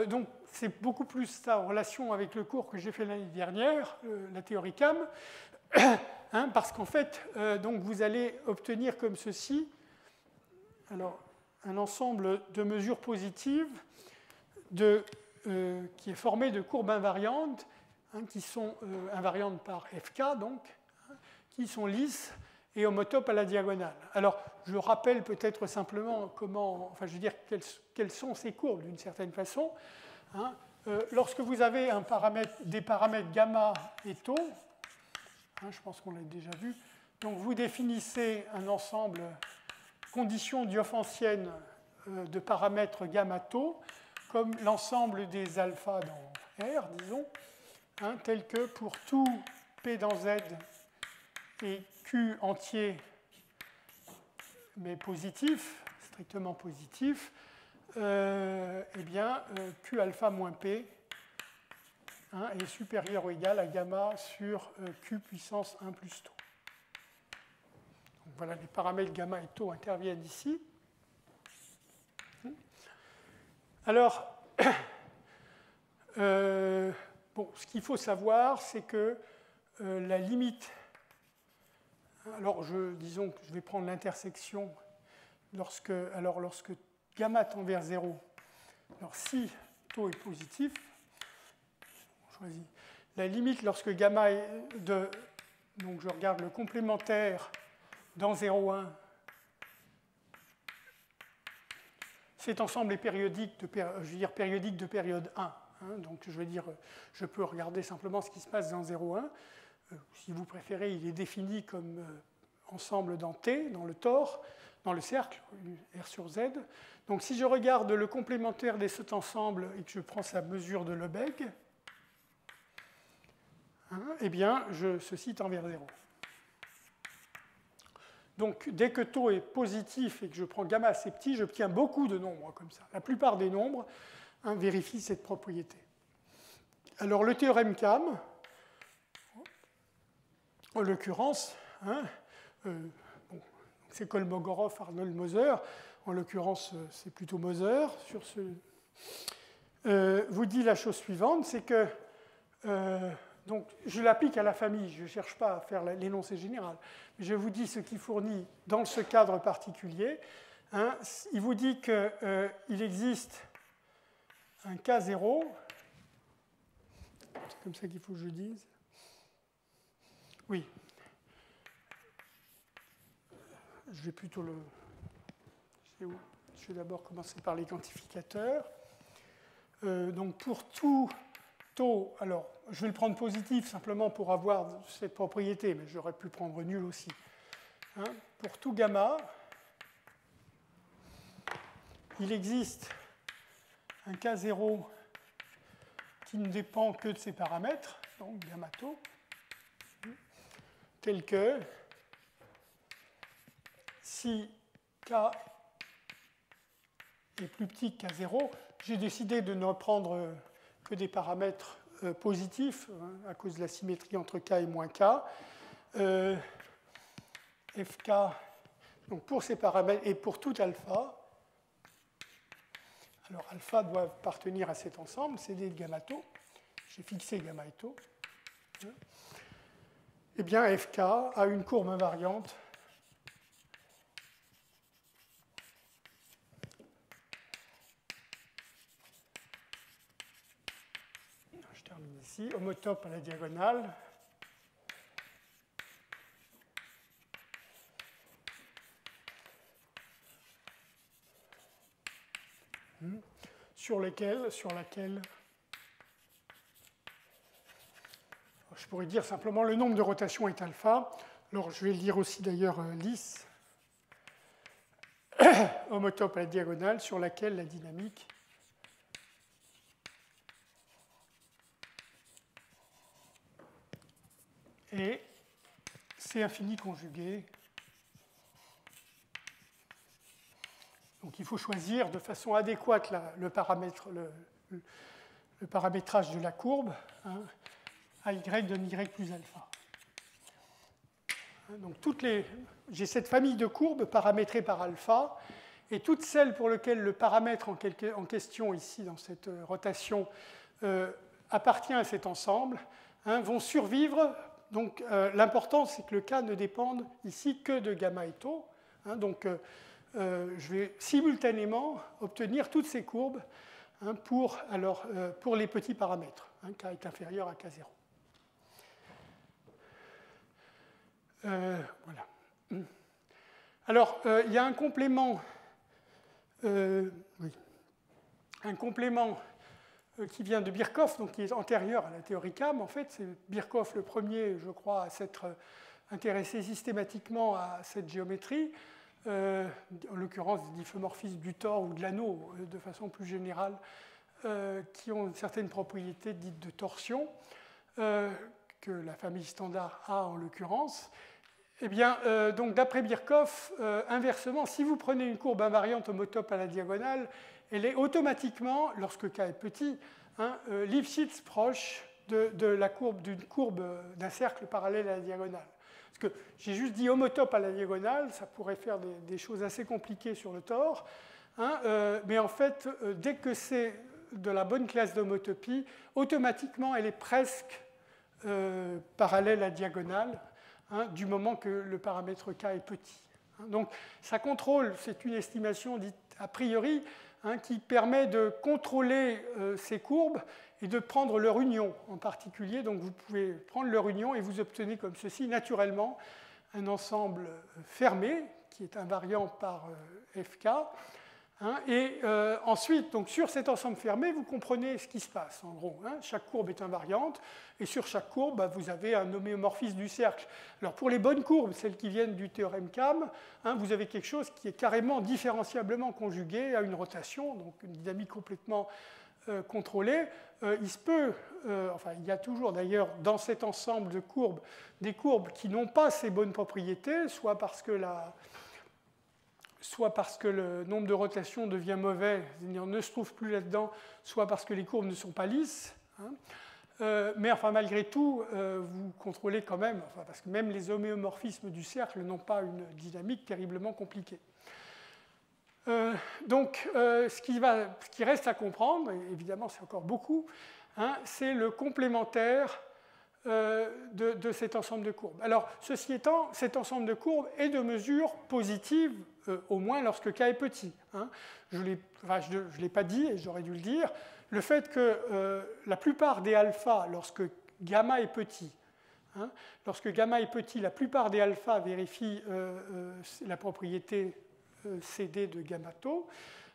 Donc c'est beaucoup plus ça en relation avec le cours que j'ai fait l'année dernière, la théorie CAM, hein, parce qu'en fait, donc vous allez obtenir comme ceci. Alors, un ensemble de mesures positives qui est formé de courbes invariantes, hein, qui sont invariantes par Fk, donc, hein, qui sont lisses et homotopes à la diagonale. Alors, je rappelle peut-être simplement quelles sont ces courbes d'une certaine façon. Hein. Lorsque vous avez des paramètres gamma et tau, hein, je pense qu'on l'a déjà vu, donc vous définissez un ensemble conditions diophantiennes de paramètres gamma tau, comme l'ensemble des alphas dans R, disons, hein, tel que pour tout P dans Z et Q entier, mais positif, strictement positif, eh bien, Q alpha moins P, hein, est supérieur ou égal à gamma sur Q puissance 1 plus tau. Voilà, les paramètres gamma et tau interviennent ici. Alors, bon, ce qu'il faut savoir, c'est que la limite... Alors, disons que je vais prendre l'intersection lorsque gamma tend vers 0. Alors, si tau est positif, on choisit la limite lorsque gamma est de... Donc, je regarde le complémentaire dans 0,1, cet ensemble est périodique périodique de période 1. Hein, donc je peux regarder simplement ce qui se passe dans 0,1. Si vous préférez, il est défini comme ensemble dans T, dans le tor, dans le cercle, R sur Z. Donc si je regarde le complémentaire de cet ensemble et que je prends sa mesure de Lebesgue, hein, eh bien, ceci tend vers 0. Donc, dès que tau est positif et que je prends gamma assez petit, j'obtiens beaucoup de nombres comme ça. La plupart des nombres, hein, vérifient cette propriété. Alors, le théorème CAM, en l'occurrence, hein, bon, c'est Kolmogorov, Arnold, Moser. En l'occurrence, c'est plutôt Moser. Vous dit la chose suivante, c'est que donc, je l'applique à la famille, je ne cherche pas à faire l'énoncé général. Je vous dis ce qu'il fournit dans ce cadre particulier. Hein, il vous dit qu'il existe un K0. C'est comme ça qu'il faut que je dise. Oui. Je vais plutôt le... Je vais d'abord commencer par les quantificateurs. Donc, pour tout tau, alors, je vais le prendre positif simplement pour avoir cette propriété, mais j'aurais pu prendre nul aussi. Hein, pour tout gamma, il existe un K0 qui ne dépend que de ses paramètres, donc gamma tau, tel que si K est plus petit que K0, j'ai décidé de ne prendre que des paramètres positif, hein, à cause de la symétrie entre K et moins K. Fk, donc pour ces paramètres et pour tout alpha, alors alpha doit appartenir à cet ensemble, CD de gamma tau, j'ai fixé gamma et tau, eh bien Fk a une courbe invariante je termine ici, homotope à la diagonale, sur laquelle je pourrais dire simplement le nombre de rotations est alpha. Alors je vais lire aussi d'ailleurs lisse, homotope à la diagonale, sur laquelle la dynamique est C infini conjugué. Donc il faut choisir de façon adéquate le paramétrage de la courbe, hein, AY donne Y plus alpha. Donc j'ai cette famille de courbes paramétrées par alpha, et toutes celles pour lesquelles le paramètre en question ici dans cette rotation appartient à cet ensemble, hein, vont survivre. Donc l'important c'est que le K ne dépende ici que de gamma et tau. Hein, donc je vais simultanément obtenir toutes ces courbes, hein, pour les petits paramètres. Hein, K est inférieur à K0. Voilà. Alors, il y a un complément, qui vient de Birkhoff, donc qui est antérieur à la théorie CAM. En fait, c'est Birkhoff le premier, je crois, à s'être intéressé systématiquement à cette géométrie, en l'occurrence des diffeomorphismes du Thor ou de l'anneau, de façon plus générale, qui ont certaines propriétés dites de torsion, que la famille standard a en l'occurrence. Eh bien, donc d'après Birkhoff, inversement, si vous prenez une courbe invariante homotope à la diagonale, elle est automatiquement, lorsque K est petit, hein, Lifshitz proche d'une courbe d'un cercle parallèle à la diagonale. Parce que j'ai juste dit homotope à la diagonale, ça pourrait faire des choses assez compliquées sur le Thor, hein, mais en fait, dès que c'est de la bonne classe d'homotopie, automatiquement, elle est presque parallèle à la diagonale, hein, du moment que le paramètre K est petit. Donc ça contrôle, c'est une estimation dite a priori, hein, qui permet de contrôler ces courbes et de prendre leur union en particulier. Donc vous pouvez prendre leur union et vous obtenez comme ceci naturellement un ensemble fermé qui est invariant par Fk. Hein, et ensuite, donc, sur cet ensemble fermé, vous comprenez ce qui se passe en gros. Hein. Chaque courbe est invariante et sur chaque courbe, bah, vous avez un homéomorphisme du cercle. Alors pour les bonnes courbes, celles qui viennent du théorème CAM, hein, vous avez quelque chose qui est carrément différentiablement conjugué à une rotation, donc une dynamique complètement contrôlée. Il se peut, enfin il y a toujours d'ailleurs dans cet ensemble de courbes des courbes qui n'ont pas ces bonnes propriétés, soit parce que le nombre de rotations devient mauvais, c'est-à-dire ne se trouve plus là-dedans, soit parce que les courbes ne sont pas lisses. Hein. Mais enfin, malgré tout, vous contrôlez quand même, enfin, parce que même les homéomorphismes du cercle n'ont pas une dynamique terriblement compliquée. Donc, ce qui reste à comprendre, et évidemment c'est encore beaucoup, hein, c'est le complémentaire de cet ensemble de courbes. Alors, ceci étant, cet ensemble de courbes est de mesure positive, au moins lorsque K est petit. Hein. Je ne l'ai pas dit, et j'aurais dû le dire. Le fait que la plupart des alphas, lorsque gamma est petit, hein, lorsque gamma est petit, la plupart des alphas vérifient la propriété CD de gamma tau,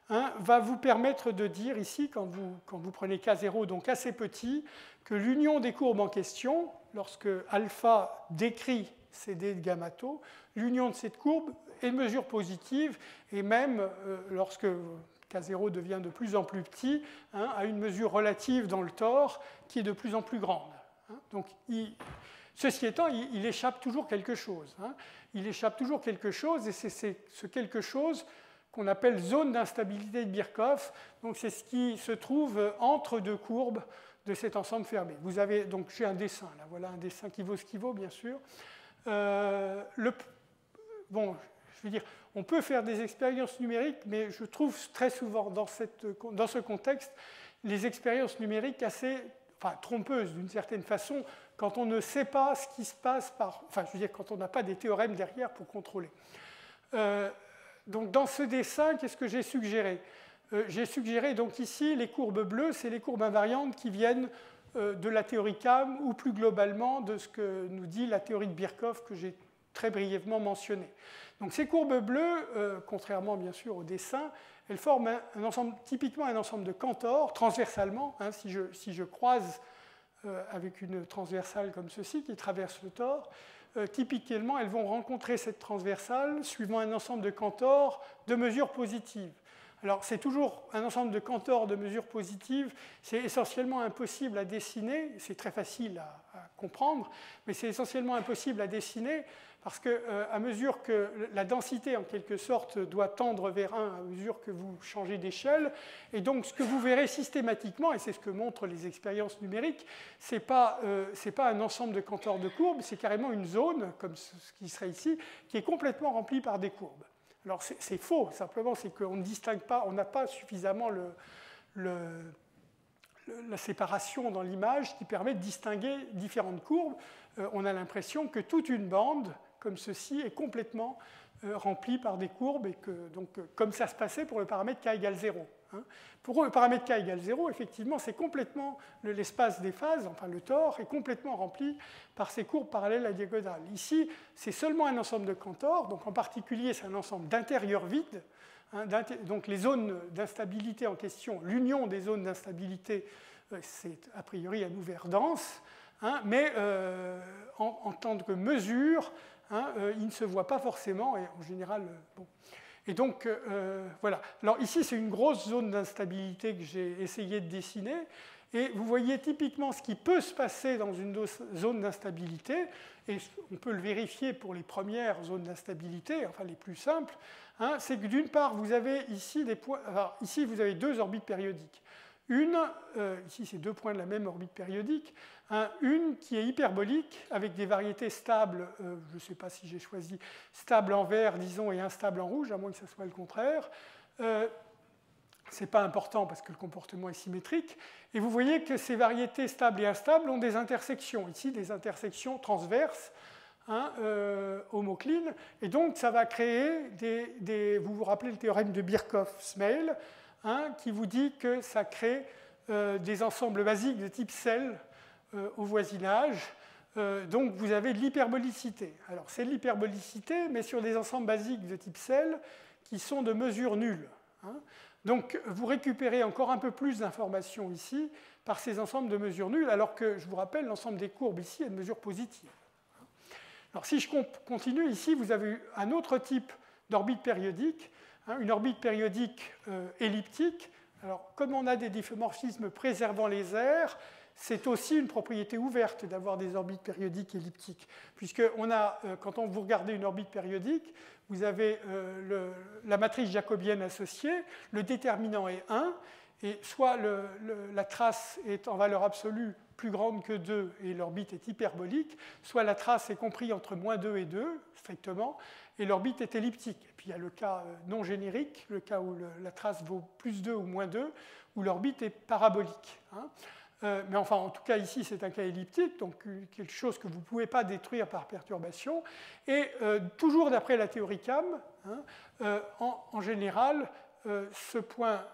hein, va vous permettre de dire ici, quand vous prenez K0, donc assez petit, que l'union des courbes en question, lorsque alpha décrit CD de gamma tau, l'union de cette courbe est de mesure positive, et même lorsque K0 devient de plus en plus petit, hein, a une mesure relative dans le Thor qui est de plus en plus grande. Hein. Donc, ceci étant, il échappe toujours quelque chose. Hein. Il échappe toujours quelque chose, et c'est ce quelque chose qu'on appelle zone d'instabilité de Birkhoff. Donc c'est ce qui se trouve entre deux courbes de cet ensemble fermé. Vous avez donc, j'ai un dessin, là, voilà un dessin qui vaut ce qu'il vaut, bien sûr. Bon, je veux dire, on peut faire des expériences numériques, mais je trouve très souvent dans ce contexte les expériences numériques assez trompeuses d'une certaine façon, quand on ne sait pas ce qui se passe je veux dire, quand on n'a pas des théorèmes derrière pour contrôler. Donc dans ce dessin, qu'est-ce que j'ai suggéré? J'ai suggéré donc ici les courbes bleues, c'est les courbes invariantes qui viennent de la théorie CAM ou plus globalement de ce que nous dit la théorie de Birkhoff que j'ai très brièvement mentionné. Donc ces courbes bleues, contrairement bien sûr au dessin, elles forment typiquement un ensemble de cantors transversalement. Hein, si je croise avec une transversale comme ceci qui traverse le tore, typiquement elles vont rencontrer cette transversale suivant un ensemble de cantors de mesures positives. Alors c'est toujours un ensemble de cantors de mesures positives, c'est essentiellement impossible à dessiner, c'est très facile à comprendre, mais c'est essentiellement impossible à dessiner parce qu'à mesure que la densité en quelque sorte doit tendre vers 1 à mesure que vous changez d'échelle, et donc ce que vous verrez systématiquement, et c'est ce que montrent les expériences numériques, ce n'est pas un ensemble de cantors de courbes, c'est carrément une zone, comme ce qui serait ici, qui est complètement remplie par des courbes. Alors c'est faux, simplement c'est qu'on ne distingue pas, on n'a pas suffisamment la séparation dans l'image qui permet de distinguer différentes courbes. On a l'impression que toute une bande, comme ceci, est complètement remplie par des courbes, et que, donc, comme ça se passait pour le paramètre k égale 0. Hein. Pour eux, le paramètre k égale 0, effectivement, c'est complètement l'espace des phases, enfin le tore, est complètement rempli par ces courbes parallèles à diagonale. Ici, c'est seulement un ensemble de cantors, donc en particulier, c'est un ensemble d'intérieurs vides. Hein, donc les zones d'instabilité en question, l'union des zones d'instabilité, c'est a priori un ouvert dense, hein, mais en tant que mesure, hein, il ne se voit pas forcément, et en général, bon. Et donc, voilà. Alors ici, c'est une grosse zone d'instabilité que j'ai essayé de dessiner. Et vous voyez typiquement ce qui peut se passer dans une zone d'instabilité. Et on peut le vérifier pour les premières zones d'instabilité, enfin les plus simples. Hein, c'est que d'une part, vous avez ici des points. Alors, ici, vous avez deux orbites périodiques. Ici c'est deux points de la même orbite périodique, une qui est hyperbolique avec des variétés stables, je ne sais pas si j'ai choisi stable en vert, disons, et instable en rouge, à moins que ce soit le contraire. Ce n'est pas important parce que le comportement est symétrique. Et vous voyez que ces variétés stables et instables ont des intersections, ici des intersections transverses, hein, homoclines, et donc ça va créer vous vous rappelez le théorème de Birkhoff-Smale, hein, qui vous dit que ça crée des ensembles basiques de type cell au voisinage. Donc vous avez de l'hyperbolicité. Alors c'est de l'hyperbolicité, mais sur des ensembles basiques de type cell qui sont de mesure nulle. Hein. Donc vous récupérez encore un peu plus d'informations ici par ces ensembles de mesure nulle, alors que, je vous rappelle, l'ensemble des courbes ici est de mesure positive. Alors si je continue, ici vous avez un autre type d'orbite périodique, une orbite périodique elliptique. Alors, comme on a des difféomorphismes préservant les aires, c'est aussi une propriété ouverte d'avoir des orbites périodiques elliptiques, puisque quand vous regardez une orbite périodique, vous avez la matrice jacobienne associée, le déterminant est 1, et soit la trace est en valeur absolue plus grande que 2 et l'orbite est hyperbolique, soit la trace est comprise entre moins 2 et 2, strictement, et l'orbite est elliptique. Et puis il y a le cas non générique, le cas où la trace vaut plus 2 ou moins 2, où l'orbite est parabolique. Hein. Mais enfin, en tout cas, ici, c'est un cas elliptique, donc quelque chose que vous ne pouvez pas détruire par perturbation. Et toujours d'après la théorie CAM, hein, en général, ce point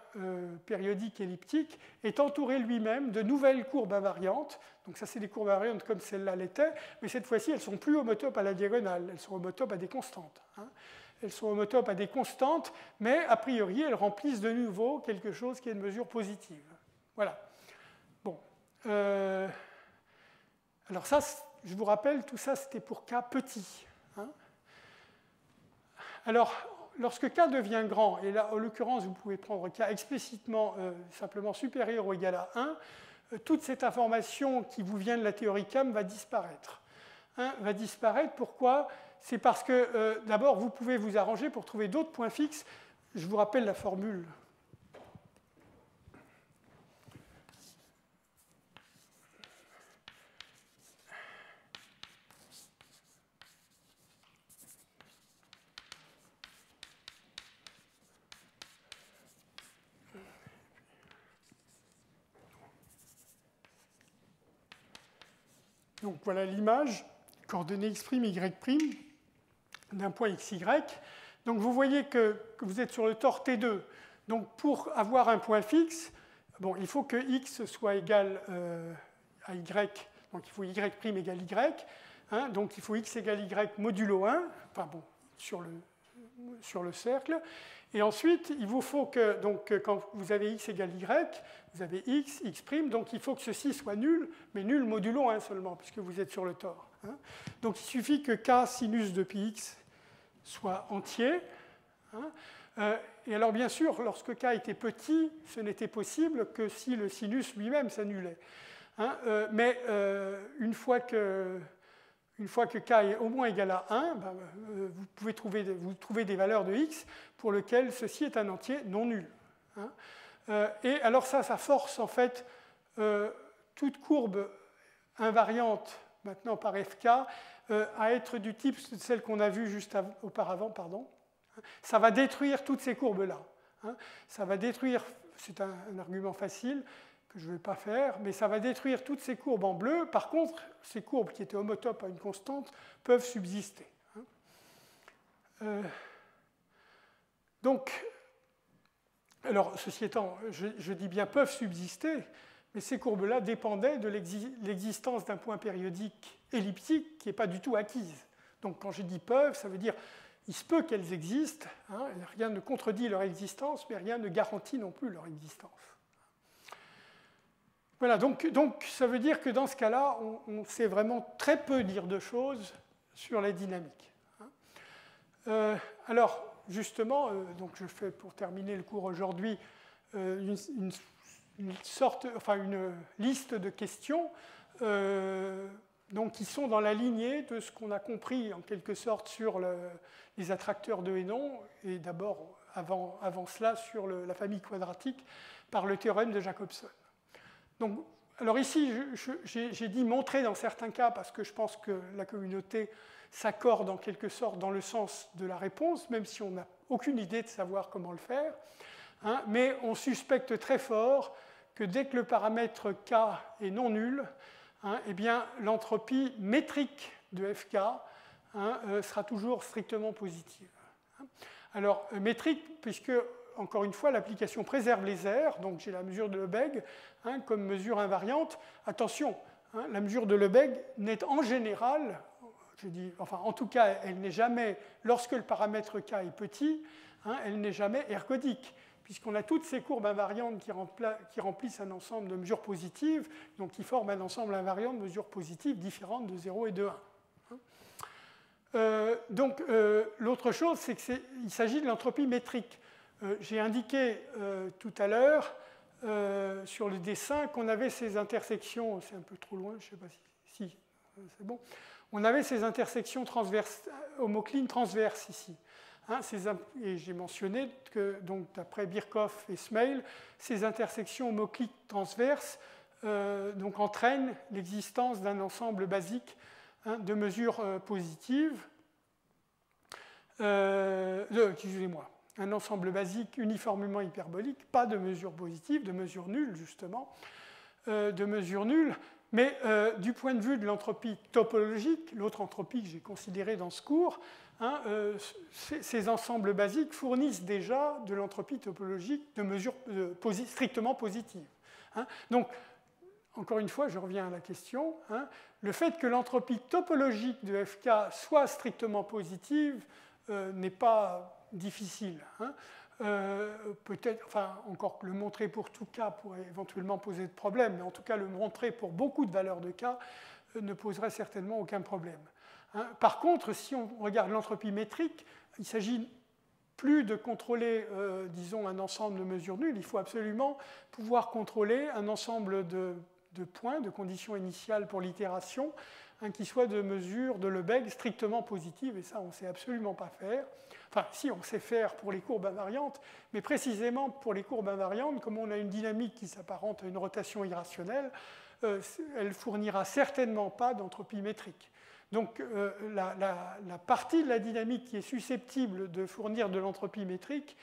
périodique elliptique est entouré lui-même de nouvelles courbes invariantes. Donc ça, c'est des courbes invariantes comme celle-là l'était, mais cette fois-ci, elles ne sont plus homotopes à la diagonale, elles sont homotopes à des constantes. Hein. Elles sont homotopes à des constantes, mais a priori, elles remplissent de nouveau quelque chose qui est une mesure positive. Voilà. Bon. Alors ça, je vous rappelle, tout ça, c'était pour K petit. Hein. Alors, lorsque K devient grand, et là, en l'occurrence, vous pouvez prendre K explicitement simplement supérieur ou égal à 1, toute cette information qui vous vient de la théorie CAM va disparaître. Hein, va disparaître, pourquoi? C'est parce que, d'abord, vous pouvez vous arranger pour trouver d'autres points fixes. Je vous rappelle la formule. Donc voilà l'image, coordonnées x', y' d'un point xy. Donc vous voyez que vous êtes sur le tore T2. Donc pour avoir un point fixe, bon, il faut que x soit égal à y, donc il faut y' égale y, hein, donc il faut x égale y modulo 1, enfin bon, sur le cercle. Et ensuite, il vous faut que, donc, quand vous avez x égale y, vous avez x, x', donc il faut que ceci soit nul, mais nul modulo 1 seulement, puisque vous êtes sur le tore. Hein. Donc il suffit que k sinus de πx soit entier. Hein. Et alors, bien sûr, lorsque k était petit, ce n'était possible que si le sinus lui-même s'annulait. Hein. Mais une fois que k est au moins égal à 1, ben, vous trouvez des valeurs de x pour lesquelles ceci est un entier non nul. Hein. Et alors ça force en fait toute courbe invariante maintenant par fk à être du type de celle qu'on a vue juste auparavant, pardon. Ça va détruire toutes ces courbes-là. Hein. Ça va détruire, c'est un argument facile que je ne vais pas faire, mais ça va détruire toutes ces courbes en bleu. Par contre, ces courbes qui étaient homotopes à une constante peuvent subsister. Hein. Donc, alors, ceci étant, je dis bien peuvent subsister, mais ces courbes-là dépendaient de l'existence d'un point périodique elliptique qui n'est pas du tout acquise. Donc, quand je dis peuvent, ça veut dire il se peut qu'elles existent, hein, rien ne contredit leur existence, mais rien ne garantit non plus leur existence. Voilà, donc ça veut dire que dans ce cas-là, on sait vraiment très peu dire de choses sur la dynamique. Alors, justement, donc je fais pour terminer le cours aujourd'hui une liste de questions donc, qui sont dans la lignée de ce qu'on a compris en quelque sorte sur les attracteurs de Hénon, et d'abord avant cela sur la famille quadratique par le théorème de Jacobson. Donc, alors ici, j'ai dit montrer dans certains cas parce que je pense que la communauté s'accorde en quelque sorte dans le sens de la réponse, même si on n'a aucune idée de savoir comment le faire. Hein, mais on suspecte très fort que dès que le paramètre k est non nul, hein, eh bien l'entropie métrique de fk sera toujours strictement positive. Alors, métrique, puisque, encore une fois, l'application préserve les aires, donc j'ai la mesure de Lebesgue comme mesure invariante. Attention, la mesure de Lebesgue n'est en général, en tout cas, elle n'est jamais, lorsque le paramètre k est petit, elle n'est jamais ergodique, puisqu'on a toutes ces courbes invariantes qui remplissent un ensemble de mesures positives, donc qui forment un ensemble invariant de mesures positives différentes de 0 et de 1. Donc, l'autre chose, c'est qu'il s'agit de l'entropie métrique. J'ai indiqué tout à l'heure sur le dessin qu'on avait ces intersections, c'est un peu trop loin, je ne sais pas si c'est bon, on avait ces intersections homoclines transverses ici. Hein, et j'ai mentionné que, d'après Birkhoff et Smale, ces intersections homoclines transverses donc, entraînent l'existence d'un ensemble basique de mesures positives. Excusez-moi. Un ensemble basique uniformément hyperbolique, pas de mesures positives, de mesures nulles, justement, de mesures nulles. Mais du point de vue de l'entropie topologique, l'autre entropie que j'ai considérée dans ce cours, ces ensembles basiques fournissent déjà de l'entropie topologique de mesures strictement positives. Donc, encore une fois, je reviens à la question. Le fait que l'entropie topologique de Fk soit strictement positive n'est pas difficile. Peut-être, enfin, encore que le montrer pour tout cas pourrait éventuellement poser de problème, mais en tout cas, le montrer pour beaucoup de valeurs de cas ne poserait certainement aucun problème. Par contre, si on regarde l'entropie métrique, il ne s'agit plus de contrôler, disons, un ensemble de mesures nulles, il faut absolument pouvoir contrôler un ensemble de points, de conditions initiales pour l'itération, qui soit de mesures de Lebesgue strictement positives, et ça, on ne sait absolument pas faire. Enfin, si, on sait faire pour les courbes invariantes, mais précisément pour les courbes invariantes, comme on a une dynamique qui s'apparente à une rotation irrationnelle, elle ne fournira certainement pas d'entropie métrique. Donc, la partie de la dynamique qui est susceptible de fournir de l'entropie métrique,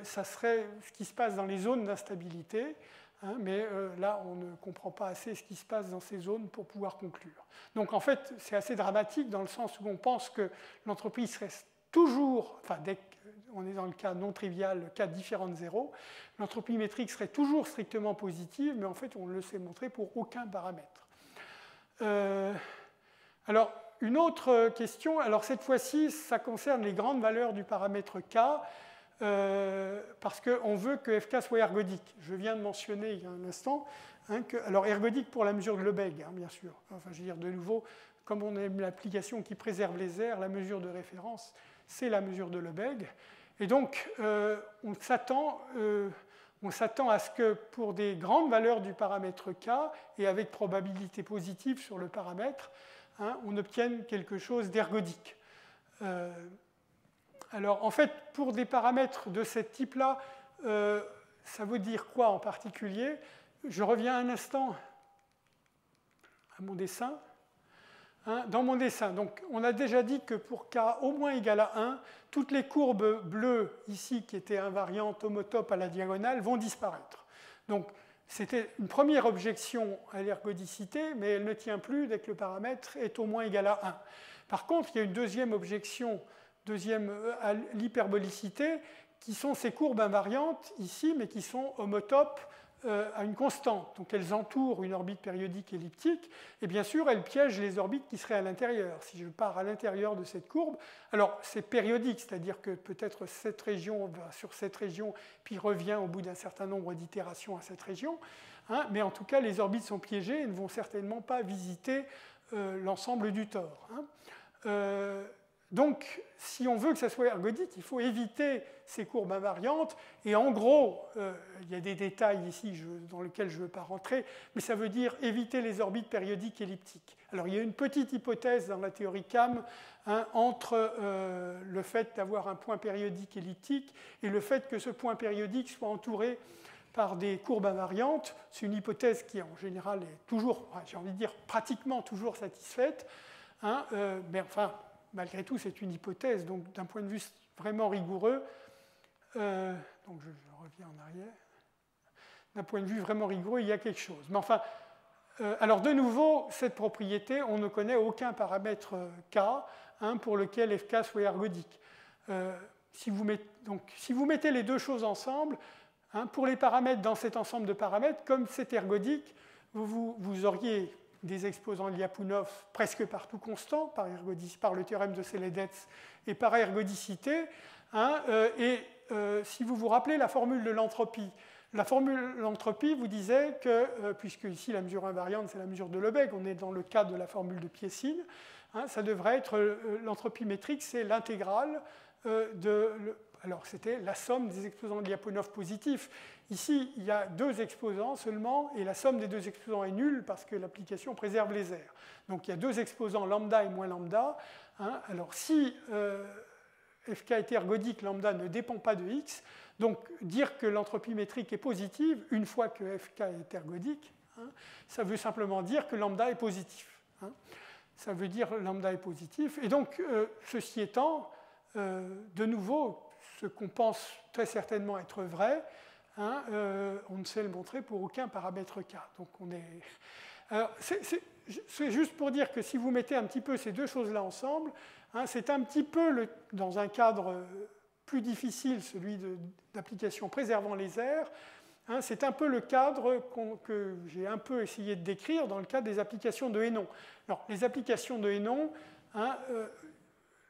ça serait ce qui se passe dans les zones d'instabilité, hein, mais là, on ne comprend pas assez ce qui se passe dans ces zones pour pouvoir conclure. Donc en fait, c'est assez dramatique dans le sens où on pense que l'entropie serait toujours, enfin dès qu'on est dans le cas non trivial, le cas différent de zéro, l'entropie métrique serait toujours strictement positive, mais en fait, on ne le sait montrer pour aucun paramètre. Alors, une autre question, alors cette fois-ci, ça concerne les grandes valeurs du paramètre k, parce qu'on veut que fk soit ergodique. Je viens de mentionner il y a un instant, hein, alors ergodique pour la mesure de Lebesgue, hein, bien sûr. Enfin, je veux dire, de nouveau, comme on a une application qui préserve les aires, la mesure de référence, c'est la mesure de Lebesgue. Et donc, on s'attend à ce que pour des grandes valeurs du paramètre k, et avec probabilité positive sur le paramètre, hein, on obtienne quelque chose d'ergodique. Alors, en fait, pour des paramètres de ce type-là, ça veut dire quoi en particulier? Je reviens un instant à mon dessin. Hein, dans mon dessin, donc, on a déjà dit que pour k au moins égal à 1, toutes les courbes bleues ici, qui étaient invariantes homotopes à la diagonale, vont disparaître. Donc, c'était une première objection à l'ergodicité, mais elle ne tient plus dès que le paramètre est au moins égal à 1. Par contre, il y a une deuxième objection, à l'hyperbolicité, qui sont ces courbes invariantes ici, mais qui sont homotopes à une constante. Donc elles entourent une orbite périodique elliptique, et bien sûr, elles piègent les orbites qui seraient à l'intérieur. Si je pars à l'intérieur de cette courbe, alors c'est périodique, c'est-à-dire que peut-être cette région va sur cette région, puis revient au bout d'un certain nombre d'itérations à cette région, hein, mais en tout cas, les orbites sont piégées et ne vont certainement pas visiter l'ensemble du tore. Hein. Donc, si on veut que ça soit ergodique, il faut éviter ces courbes invariantes. Et en gros, il y a des détails ici dans lesquels je ne veux pas rentrer, mais ça veut dire éviter les orbites périodiques elliptiques. Alors, il y a une petite hypothèse dans la théorie CAM, hein, entre le fait d'avoir un point périodique elliptique et le fait que ce point périodique soit entouré par des courbes invariantes. C'est une hypothèse qui, en général, est toujours, j'ai envie de dire, pratiquement toujours satisfaite. Hein, mais enfin, malgré tout, c'est une hypothèse, donc d'un point de vue vraiment rigoureux, donc je reviens en arrière, d'un point de vue vraiment rigoureux, il y a quelque chose. Mais enfin, alors de nouveau, cette propriété, on ne connaît aucun paramètre k, hein, pour lequel fk soit ergodique. Si vous mettez les deux choses ensemble, hein, pour les paramètres dans cet ensemble de paramètres, comme c'est ergodique, vous auriez des exposants de Lyapunov presque partout constants, par le théorème de Seledets et par ergodicité. Hein, si vous vous rappelez la formule de l'entropie, vous disait que, puisque ici la mesure invariante c'est la mesure de Lebesgue, on est dans le cas de la formule de Piécine, hein, ça devrait être l'entropie métrique, c'est l'intégrale alors c'était la somme des exposants de Lyapunov positifs. Ici, il y a deux exposants seulement, et la somme des deux exposants est nulle parce que l'application préserve les aires. Donc il y a deux exposants lambda et moins lambda. Hein. Alors si fk est ergodique, lambda ne dépend pas de x, donc dire que l'entropie métrique est positive une fois que fk est ergodique, hein, ça veut simplement dire que lambda est positif. Hein. Ça veut dire lambda est positif. Et donc, ceci étant, de nouveau, ce qu'on pense très certainement être vrai, hein, on ne sait le montrer pour aucun paramètre k. Donc on est... Alors, c'est juste pour dire que si vous mettez un petit peu ces deux choses-là ensemble, hein, c'est un petit peu, dans un cadre plus difficile, celui d'application préservant les aires, hein, c'est un peu le cadre que j'ai un peu essayé de décrire dans le cadre des applications de Hénon. Alors, les applications de Hénon, hein,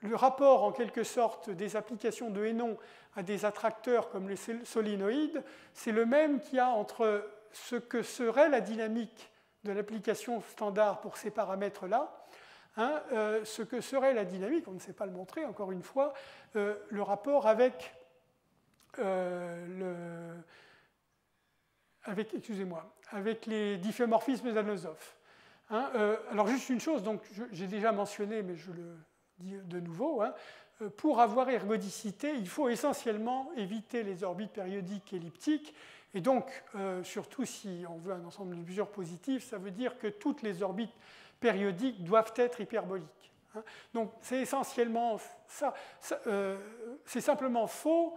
le rapport, en quelque sorte, des applications de Hénon à des attracteurs comme les solénoïdes, c'est le même qu'il y a entre ce que serait la dynamique de l'application standard pour ces paramètres-là, hein, ce que serait la dynamique, on ne sait pas le montrer, encore une fois, le rapport avec les difféomorphismes d'Anosov. Hein, alors juste une chose, donc j'ai déjà mentionné, mais je le dis de nouveau, hein, pour avoir ergodicité, il faut essentiellement éviter les orbites périodiques elliptiques, et donc, surtout si on veut un ensemble de mesures positives, ça veut dire que toutes les orbites périodiques doivent être hyperboliques. Hein. Donc c'est essentiellement ça, c'est simplement faux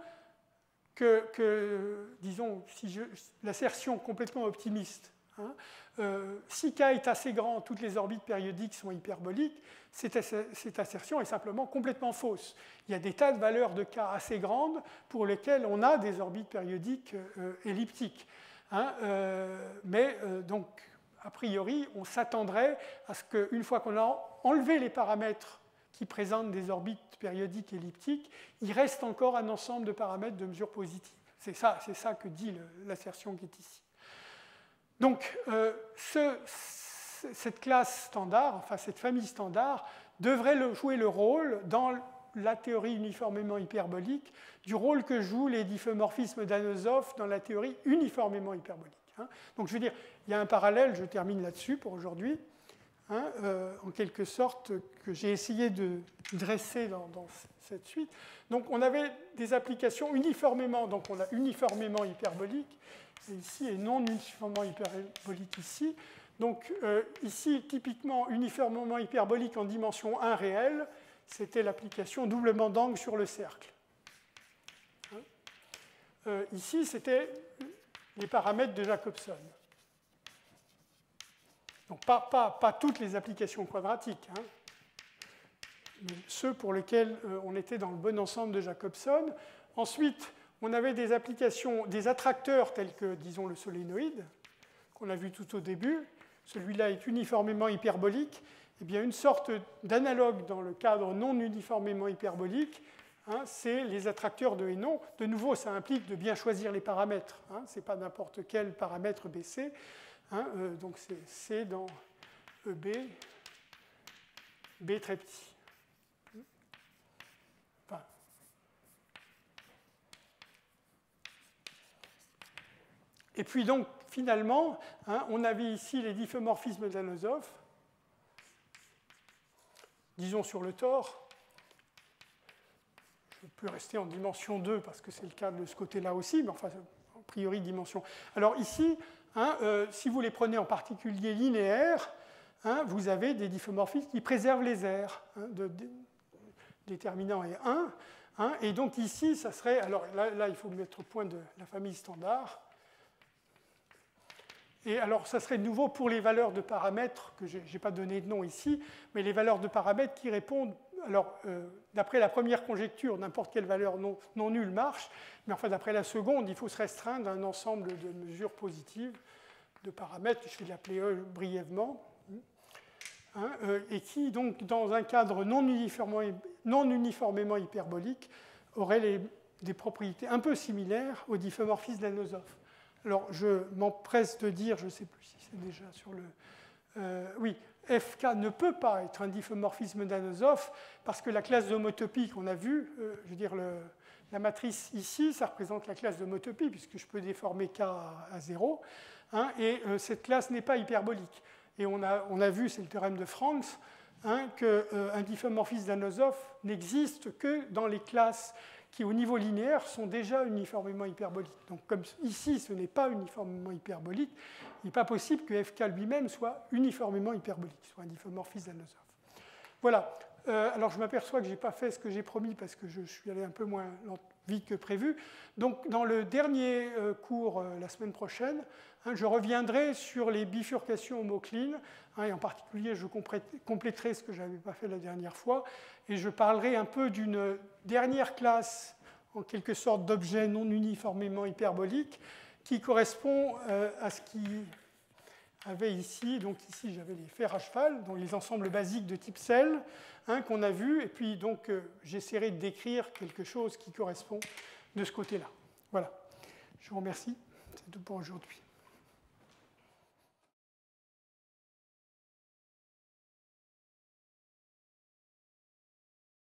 disons, si l'assertion complètement optimiste, hein, si K est assez grand, toutes les orbites périodiques sont hyperboliques, cette assertion est simplement complètement fausse. Il y a des tas de valeurs de K assez grandes pour lesquelles on a des orbites périodiques elliptiques. Hein, donc, a priori, on s'attendrait à ce qu'une fois qu'on a enlevé les paramètres qui présentent des orbites périodiques elliptiques, il reste encore un ensemble de paramètres de mesure positive. C'est ça que dit l'assertion qui est ici. Donc, cette classe standard, enfin cette famille standard, devrait jouer le rôle dans la théorie uniformément hyperbolique du rôle que jouent les diffeomorphismes d'Anosov dans la théorie uniformément hyperbolique. Hein. Donc, je veux dire, il y a un parallèle, je termine là-dessus pour aujourd'hui, hein, en quelque sorte, que j'ai essayé de dresser dans cette suite. Donc, on avait des applications uniformément, donc on a uniformément hyperbolique, ici, et non uniformément hyperbolique ici. Donc, ici, typiquement, uniformément hyperbolique en dimension 1 réelle, c'était l'application doublement d'angle sur le cercle. Hein. Ici, c'était les paramètres de Jacobson. Donc, pas toutes les applications quadratiques, hein, mais ceux pour lesquels on était dans le bon ensemble de Jacobson. Ensuite, on avait des applications, des attracteurs tels que, disons, le solénoïde, qu'on a vu tout au début. Celui-là est uniformément hyperbolique. Eh bien, une sorte d'analogue dans le cadre non uniformément hyperbolique, hein, c'est les attracteurs de Hénon. De nouveau, ça implique de bien choisir les paramètres. Hein, ce n'est pas n'importe quel paramètre BC. Hein, donc, c'est C dans EB, B très petit. Enfin. Et puis, donc, finalement, hein, on avait ici les diffeomorphismes d'Anosov. Disons sur le tore, je peux rester en dimension 2 parce que c'est le cas de ce côté-là aussi, mais enfin, a priori dimension. Alors ici, hein, si vous les prenez en particulier linéaires, hein, vous avez des diffeomorphismes qui préservent les aires, hein, déterminant est 1. Hein, et donc ici, ça serait, alors là, il faut mettre au point de la famille standard. Et alors, ça serait de nouveau pour les valeurs de paramètres, que je n'ai pas donné de nom ici, mais les valeurs de paramètres qui répondent, alors, d'après la première conjecture, n'importe quelle valeur non nulle marche, mais enfin, d'après la seconde, il faut se restreindre à un ensemble de mesures positives de paramètres, je vais l'appeler E brièvement, hein, et qui, donc, dans un cadre non uniformément hyperbolique, auraient des propriétés un peu similaires aux diffeomorphismes d'Anosov. Alors, je m'empresse de dire, je ne sais plus si c'est déjà sur le... oui, Fk ne peut pas être un diffeomorphisme d'Anosov parce que la classe d'homotopie qu'on a vue, je veux dire, la matrice ici, ça représente la classe d'homotopie puisque je peux déformer K à 0, hein, et cette classe n'est pas hyperbolique. Et on a vu, c'est le théorème de Franz, hein, qu'un diffeomorphisme d'Anosov n'existe que dans les classes qui, au niveau linéaire, sont déjà uniformément hyperboliques. Donc, comme ici, ce n'est pas uniformément hyperbolique, il n'est pas possible que Fk lui-même soit uniformément hyperbolique, soit un diffeomorphisme d'Anosov. Voilà. Alors, je m'aperçois que je n'ai pas fait ce que j'ai promis parce que je suis allé un peu moins vite que prévu. Donc, dans le dernier cours, la semaine prochaine, hein, je reviendrai sur les bifurcations homoclines, hein, et en particulier, je compléterai ce que je n'avais pas fait la dernière fois, et je parlerai un peu d'une dernière classe, en quelque sorte, d'objets non uniformément hyperboliques, qui correspond à ce qui avait ici. Donc ici, j'avais les fers à cheval, donc les ensembles basiques de type Cell, hein, qu'on a vus, et puis donc j'essaierai de décrire quelque chose qui correspond de ce côté-là. Voilà. Je vous remercie. C'est tout pour aujourd'hui.